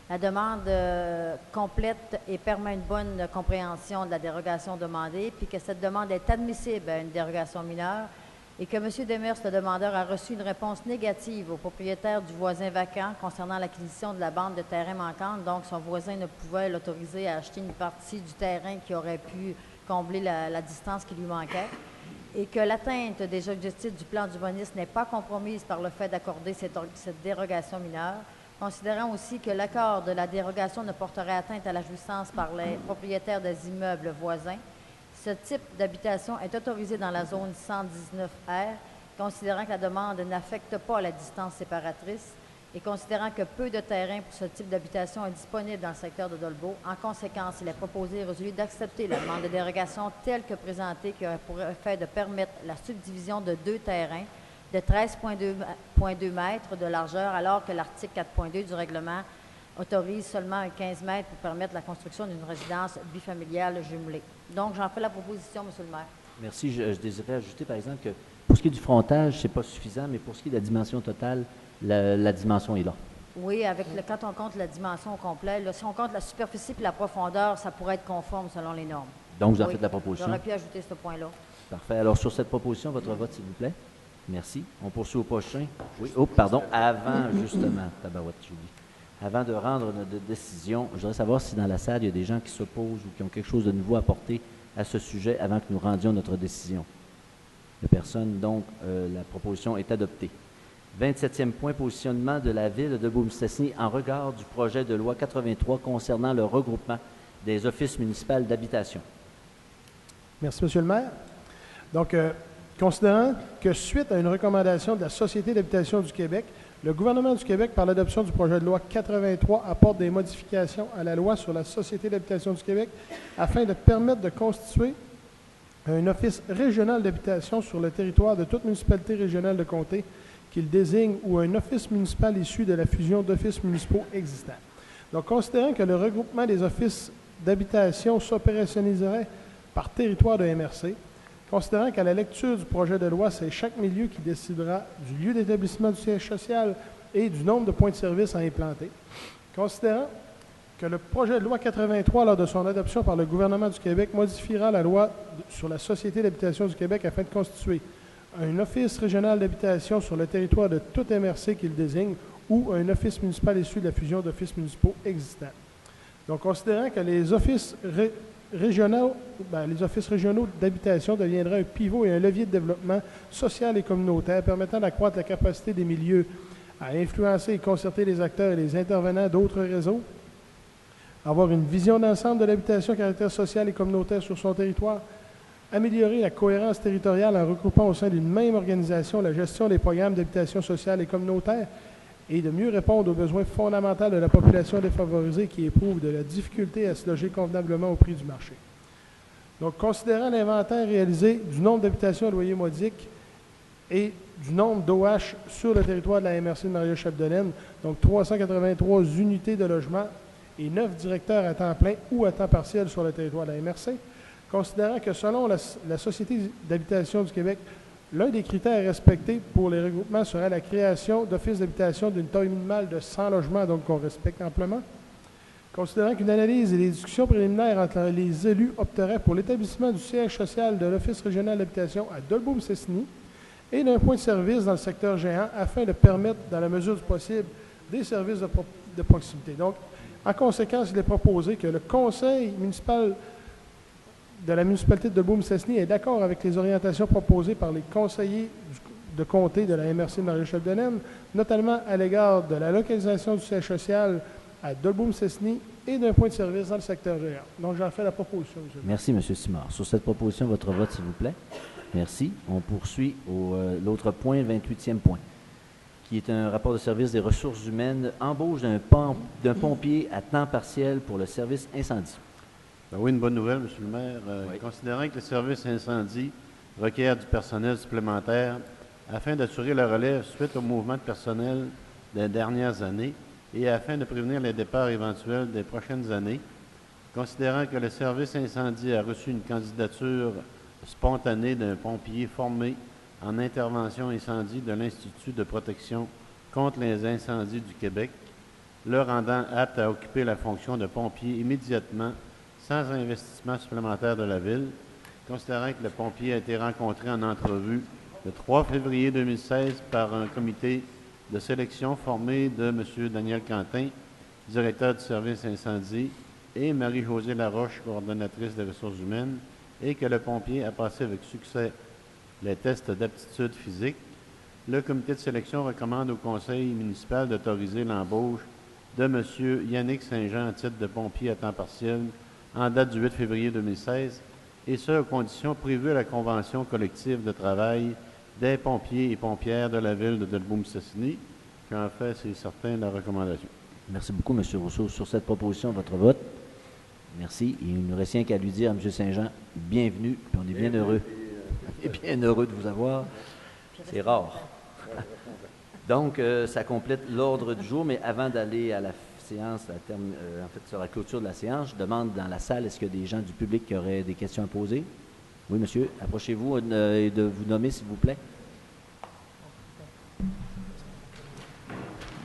La demande complète et permet une bonne compréhension de la dérogation demandée, puis que cette demande est admissible à une dérogation mineure et que M. Demers, le demandeur, a reçu une réponse négative au propriétaire du voisin vacant concernant l'acquisition de la bande de terrain manquante. Donc, son voisin ne pouvait l'autoriser à acheter une partie du terrain qui aurait pu combler la distance qui lui manquait et que l'atteinte des objectifs du plan d'urbanisme n'est pas compromise par le fait d'accorder cette dérogation mineure. Considérant aussi que l'accord de la dérogation ne porterait atteinte à la jouissance par les propriétaires des immeubles voisins, ce type d'habitation est autorisé dans la zone 119R, considérant que la demande n'affecte pas la distance séparatrice et considérant que peu de terrain pour ce type d'habitation est disponible dans le secteur de Dolbeau. En conséquence, il est proposé et résolu d'accepter la demande de dérogation telle que présentée qui aurait pour effet de permettre la subdivision de 2 terrains de 13,2 mètres de largeur, alors que l'article 4.2 du règlement autorise seulement 15 mètres pour permettre la construction d'une résidence bifamiliale jumelée. Donc, j'en fais la proposition, M. le maire. Merci. Je désirais ajouter, par exemple, que pour ce qui est du frontage, ce n'est pas suffisant, mais pour ce qui est de la dimension totale, la dimension est là. Oui, quand on compte la dimension au complet, là, si on compte la superficie et la profondeur, ça pourrait être conforme selon les normes. Donc, vous en Oui, faites la proposition. J'aurais pu ajouter ce point-là. Parfait. Alors, sur cette proposition, votre vote, s'il vous plaît. Merci. On poursuit au prochain. Oui. Oh, pardon. Avant, justement, tabarouette, j'ai oublié. Avant de rendre notre décision, je voudrais savoir si dans la salle, il y a des gens qui s'opposent ou qui ont quelque chose de nouveau à apporter à ce sujet avant que nous rendions notre décision. Il n'y a personne, donc la proposition est adoptée. 27e point, positionnement de la Ville de Beaume-Stesseny en regard du projet de loi 83 concernant le regroupement des offices municipaux d'habitation. Merci, M. le maire. Donc, considérant que suite à une recommandation de la Société d'habitation du Québec, le gouvernement du Québec, par l'adoption du projet de loi 83, apporte des modifications à la loi sur la Société d'habitation du Québec afin de permettre de constituer un office régional d'habitation sur le territoire de toute municipalité régionale de comté qu'il désigne ou un office municipal issu de la fusion d'offices municipaux existants. Donc, considérant que le regroupement des offices d'habitation s'opérationnaliserait par territoire de MRC, considérant qu'à la lecture du projet de loi, c'est chaque milieu qui décidera du lieu d'établissement du siège social et du nombre de points de service à implanter, considérant que le projet de loi 83, lors de son adoption par le gouvernement du Québec, modifiera la loi sur la Société d'habitation du Québec afin de constituer un office régional d'habitation sur le territoire de toute MRC qu'il désigne ou un office municipal issu de la fusion d'offices municipaux existants. Donc, considérant que les offices régionaux d'habitation deviendraient un pivot et un levier de développement social et communautaire permettant d'accroître la capacité des milieux à influencer et concerter les acteurs et les intervenants d'autres réseaux, avoir une vision d'ensemble de l'habitation à caractère social et communautaire sur son territoire, améliorer la cohérence territoriale en regroupant au sein d'une même organisation la gestion des programmes d'habitation sociale et communautaire et de mieux répondre aux besoins fondamentaux de la population défavorisée qui éprouve de la difficulté à se loger convenablement au prix du marché. Donc, considérant l'inventaire réalisé du nombre d'habitations à loyer modique et du nombre d'OH sur le territoire de la MRC de Maria-Chapdelaine, donc 383 unités de logement et 9 directeurs à temps plein ou à temps partiel sur le territoire de la MRC, considérant que selon la Société d'habitation du Québec, l'un des critères respectés pour les regroupements serait la création d'offices d'habitation d'une taille minimale de 100 logements, donc qu'on respecte amplement. Considérant qu'une analyse et des discussions préliminaires entre les élus opteraient pour l'établissement du siège social de l'Office régional d'habitation à Dolbeau-Stesseny et d'un point de service dans le secteur géant afin de permettre, dans la mesure du possible, des services de proximité. Donc, en conséquence, il est proposé que le conseil municipal de la municipalité de Dolbeau-Stesseny est d'accord avec les orientations proposées par les conseillers de comté de la MRC de Maria-Chapdelaine, notamment à l'égard de la localisation du siège social à Dolbeau-Stesseny et d'un point de service dans le secteur géant. Donc, j'en fais la proposition, monsieur. Merci, M. Simard. Sur cette proposition, votre vote, s'il vous plaît. Merci. On poursuit l'autre point, le 28e point, qui est un rapport de service des ressources humaines, embauche d'un pompier à temps partiel pour le service incendie. Ben oui, une bonne nouvelle, M. le maire. Oui. Considérant que le service incendie requiert du personnel supplémentaire afin d'assurer la relève suite au mouvement de personnel des dernières années et afin de prévenir les départs éventuels des prochaines années, considérant que le service incendie a reçu une candidature spontanée d'un pompier formé en intervention incendie de l'Institut de protection contre les incendies du Québec, le rendant apte à occuper la fonction de pompier immédiatement sans investissement supplémentaire de la Ville, considérant que le pompier a été rencontré en entrevue le 3 février 2016 par un comité de sélection formé de M. Daniel Quentin, directeur du service incendie, et Marie-Josée Laroche, coordonnatrice des ressources humaines, et que le pompier a passé avec succès les tests d'aptitude physique, le comité de sélection recommande au conseil municipal d'autoriser l'embauche de M. Yannick Saint-Jean à titre de pompier à temps partiel en date du 8 février 2016, et ce, aux conditions prévues à la Convention collective de travail des pompiers et pompières de la Ville de Dolbeau-Stesseny. En fait, c'est certain la recommandation. Merci beaucoup, M. Rousseau. Sur cette proposition, votre vote. Merci. Il ne nous reste rien qu'à lui dire à M. Saint-Jean, bienvenue, puis on est bien heureux. On est bien heureux de vous avoir. C'est rare. Donc, ça complète l'ordre du jour, mais avant d'aller à la séance, en fait, sur la clôture de la séance, je demande dans la salle, est-ce qu'il y a des gens du public qui auraient des questions à poser? Oui, monsieur. Approchez-vous et de vous nommer, s'il vous plaît.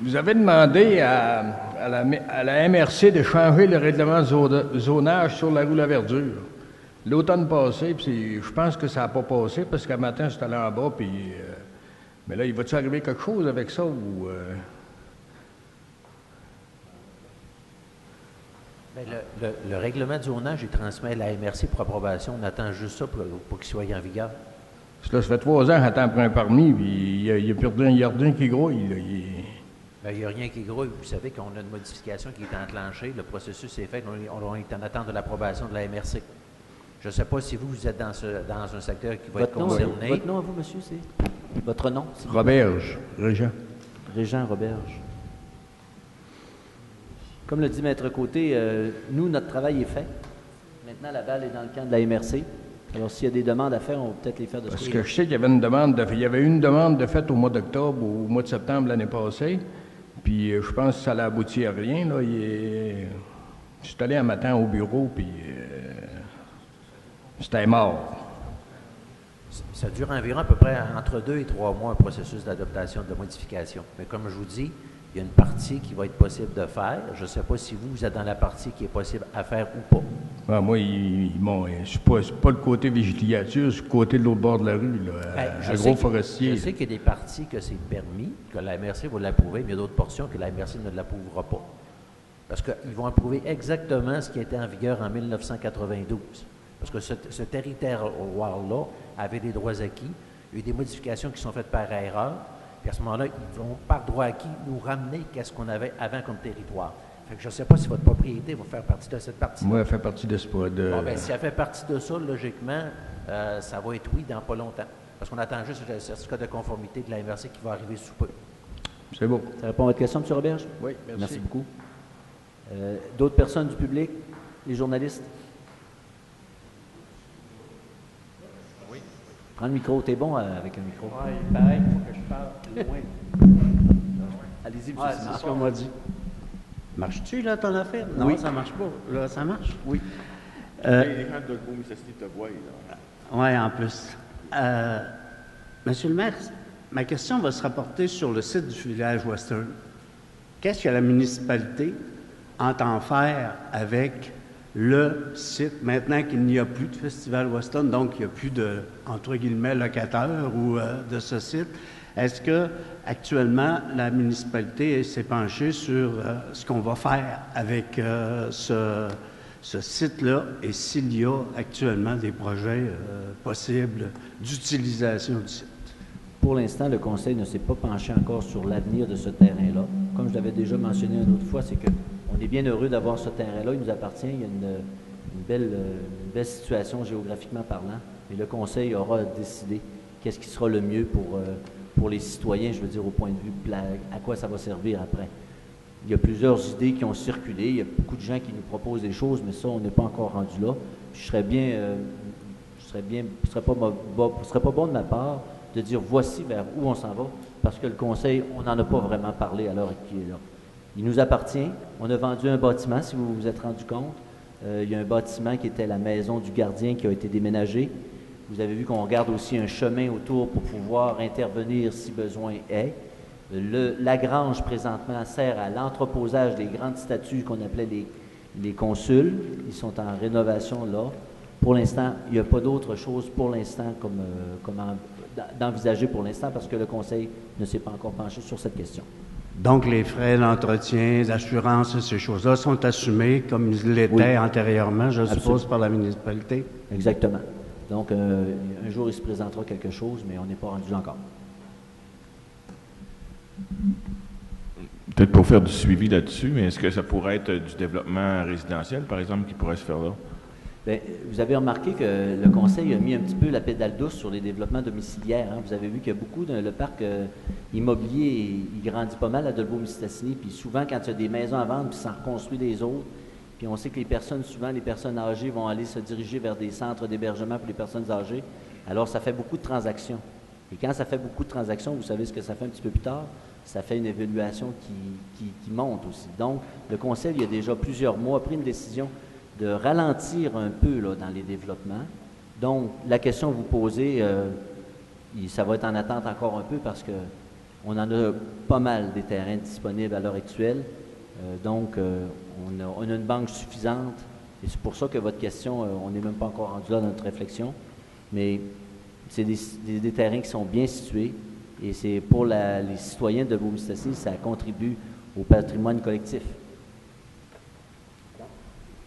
Vous avez demandé à la MRC de changer le règlement de zonage sur la rue La Verdure. L'automne passé, puis je pense que ça n'a pas passé parce qu'à matin, j'étais allé en bas, puis... mais là, il va-t-il arriver quelque chose avec ça ou... Bien, le règlement de zonage est transmis à la MRC pour approbation. On attend juste ça pour qu'il soit en vigueur. Parce que là, ça fait 3 ans que j'attends pour un permis, puis il y a rien qui grouille. Là, Bien, il n'y a rien qui grouille. Vous savez qu'on a une modification qui est enclenchée. Le processus est fait. On est en attente de l'approbation de la MRC. Je ne sais pas si vous êtes dans un secteur qui va être concerné. Votre nom à vous, monsieur, c'est? Votre nom? Roberge, Régent. Régent Roberge. Comme le dit Maître Côté, nous, notre travail est fait. Maintenant, la balle est dans le camp de la MRC. Alors, s'il y a des demandes à faire, on va peut-être les faire de ce côté. Parce que je sais qu'il y avait une demande de faite au mois d'octobre ou au mois de septembre l'année passée. Puis je pense que ça n'a abouti à rien. Là. Je suis allé un matin au bureau, puis c'était mort. Ça dure environ à peu près entre 2 et 3 mois, un processus d'adaptation, de modification. Mais comme je vous dis, il y a une partie qui va être possible de faire. Je ne sais pas si vous êtes dans la partie qui est possible à faire ou pas. Ah, moi, je ne suis pas le côté végétature, je suis le côté de l'autre bord de la rue, agroforestier. Je sais qu'il y a des parties que c'est permis, que la MRC va l'approuver, mais il y a d'autres portions que la MRC ne l'approuvera pas. Parce qu'ils vont approuver exactement ce qui était en vigueur en 1992. Parce que ce territoire-là avait des droits acquis. Il y a eu des modifications qui sont faites par erreur. Puis à ce moment-là, ils vont, par droit acquis, nous ramener qu'est-ce qu'on avait avant comme territoire. Fait que je ne sais pas si votre propriété va faire partie de cette partie-là. Moi, elle fait partie de ce pas. Bon, bien, si elle fait partie de ça, logiquement, ça va être oui dans pas longtemps. Parce qu'on attend juste le certificat de conformité de la MRC qui va arriver sous peu. C'est beau. Ça répond à votre question, M. Roberge? Oui, merci. Merci beaucoup. D'autres personnes du public? Les journalistes? Oui. Prends le micro. T'es bon avec un micro? Oui, pareil, il faut que je parle loin. Allez-y, M. C'est ce qu'on m'a dit. Marche-tu, là, ton affaire? Non, Oui. ça marche pas. Là, ça marche? Oui. Les gens de Beaume-Mississippi te voient, là. Oui, en plus. Monsieur le maire, ma question va se rapporter sur le site du village Western. Qu'est-ce que la municipalité entend faire avec le site, maintenant qu'il n'y a plus de festival Western, donc il n'y a plus de, entre guillemets, locataires ou de ce site? Est-ce que actuellement la municipalité s'est penchée sur ce qu'on va faire avec ce site-là et s'il y a actuellement des projets possibles d'utilisation du site? Pour l'instant, le Conseil ne s'est pas penché encore sur l'avenir de ce terrain-là. Comme je l'avais déjà mentionné une autre fois, c'est qu'on est bien heureux d'avoir ce terrain-là. Il nous appartient. Il y a une belle situation géographiquement parlant. Et le Conseil aura décidé qu'est-ce qui sera le mieux pour les citoyens, je veux dire, au point de vue à quoi ça va servir après. Il y a plusieurs idées qui ont circulé. Il y a beaucoup de gens qui nous proposent des choses, mais ça, on n'est pas encore rendu là. Puis ce serait pas bon de ma part de dire voici vers où on s'en va, parce que le Conseil, on n'en a pas vraiment parlé à l'heure qui est là. Il nous appartient. On a vendu un bâtiment, si vous vous êtes rendu compte. Il y a un bâtiment qui était la maison du gardien qui a été déménagé. Vous avez vu qu'on regarde aussi un chemin autour pour pouvoir intervenir si besoin est. La grange, présentement, sert à l'entreposage des grandes statues qu'on appelait les consuls. Ils sont en rénovation là. Pour l'instant, il n'y a pas d'autre chose pour l'instant d'envisager pour l'instant parce que le Conseil ne s'est pas encore penché sur cette question. Donc, les frais d'entretien, d'assurance, ces choses-là sont assumés comme ils l'étaient antérieurement, je suppose, par la municipalité? Exactement. Donc, un jour, il se présentera quelque chose, mais on n'est pas rendu encore. Peut-être pour faire du suivi là-dessus, mais est-ce que ça pourrait être du développement résidentiel, par exemple, qui pourrait se faire là? Bien, vous avez remarqué que le Conseil a mis un petit peu la pédale douce sur les développements domiciliaires. Hein. Vous avez vu qu'il y a beaucoup le parc immobilier, il grandit pas mal à Dolbeau-Mistassini, puis souvent, quand il y a des maisons à vendre, puis ça en reconstruit des autres, puis on sait que les personnes âgées vont aller se diriger vers des centres d'hébergement pour les personnes âgées. Alors, ça fait beaucoup de transactions. Et quand ça fait beaucoup de transactions, vous savez ce que ça fait un petit peu plus tard? Ça fait une évaluation qui monte aussi. Donc, le Conseil, il y a déjà plusieurs mois, a pris une décision de ralentir un peu là, dans les développements. Donc, la question que vous posez, ça va être en attente encore un peu parce que On en a pas mal des terrains disponibles à l'heure actuelle. Donc, on a une banque suffisante. Et c'est pour ça que votre question, on n'est même pas encore rendu là dans notre réflexion. Mais c'est des terrains qui sont bien situés. Et c'est pour les citoyens de Beaumistassini, ça contribue au patrimoine collectif.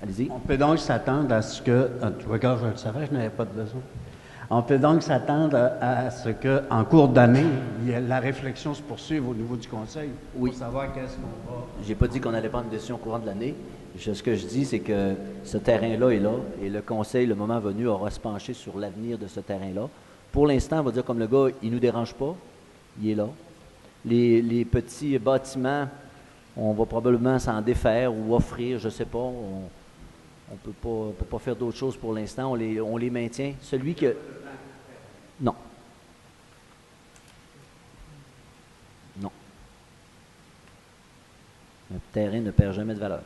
Allez-y. On peut donc s'attendre à ce que... Regarde, je le savais, je n'avais pas de besoin. On peut donc s'attendre à ce qu'en cours d'année, la réflexion se poursuive au niveau du Conseil pour savoir qu'est-ce qu'on va... Je n'ai pas dit qu'on allait prendre une décision au courant de l'année. Ce que je dis, c'est que ce terrain-là est là et le Conseil, le moment venu, aura se pencher sur l'avenir de ce terrain-là. Pour l'instant, on va dire comme le gars, il ne nous dérange pas, il est là. Les petits bâtiments, on va probablement s'en défaire ou offrir, je ne sais pas. On ne peut pas faire d'autres choses pour l'instant. On les maintient. Celui que... Non. Non. Le terrain ne perd jamais de valeur.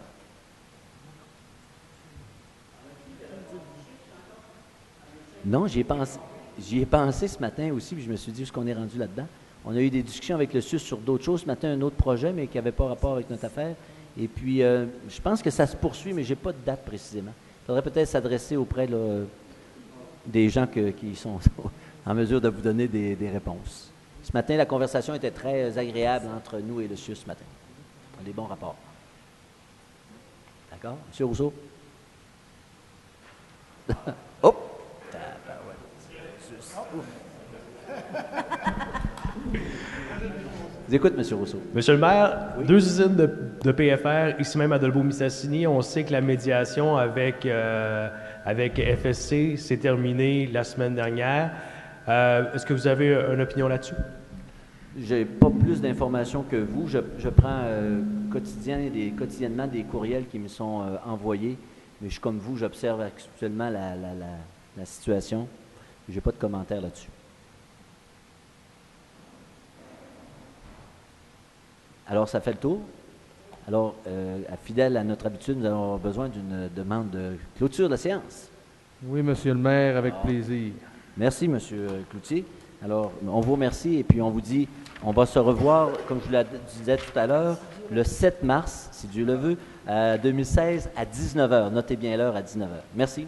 Non, j'y ai pensé ce matin aussi, puis je me suis dit, est-ce qu'on est rendu là-dedans? On a eu des discussions avec le SUS sur d'autres choses. Ce matin, un autre projet, mais qui n'avait pas rapport avec notre affaire. Et puis, je pense que ça se poursuit, mais je n'ai pas de date précisément. Il faudrait peut-être s'adresser auprès des gens qui sont en mesure de vous donner des réponses. Ce matin, la conversation était très agréable entre nous et le SUS ce matin. On a des bons rapports. D'accord? Monsieur Rousseau? Hop! Je vous écoute, M. Rousseau. Monsieur le maire, oui. 2 usines de PFR, ici même à Dolbeau-Mistassini. On sait que la médiation avec FSC s'est terminée la semaine dernière. Est-ce que vous avez une opinion là-dessus? Je n'ai pas plus d'informations que vous. Je prends quotidiennement des courriels qui me sont envoyés, mais je suis comme vous, j'observe actuellement la situation. Je n'ai pas de commentaires là-dessus. Alors, ça fait le tour. Alors, fidèle à notre habitude, nous allons avoir besoin d'une demande de clôture de la séance. Oui, Monsieur le maire, avec plaisir. Merci, Monsieur Cloutier. Alors, on vous remercie et puis on vous dit, on va se revoir, comme je vous le disais tout à l'heure, le 7 mars, si Dieu le veut, 2016, à 19h. Notez bien l'heure à 19h. Merci.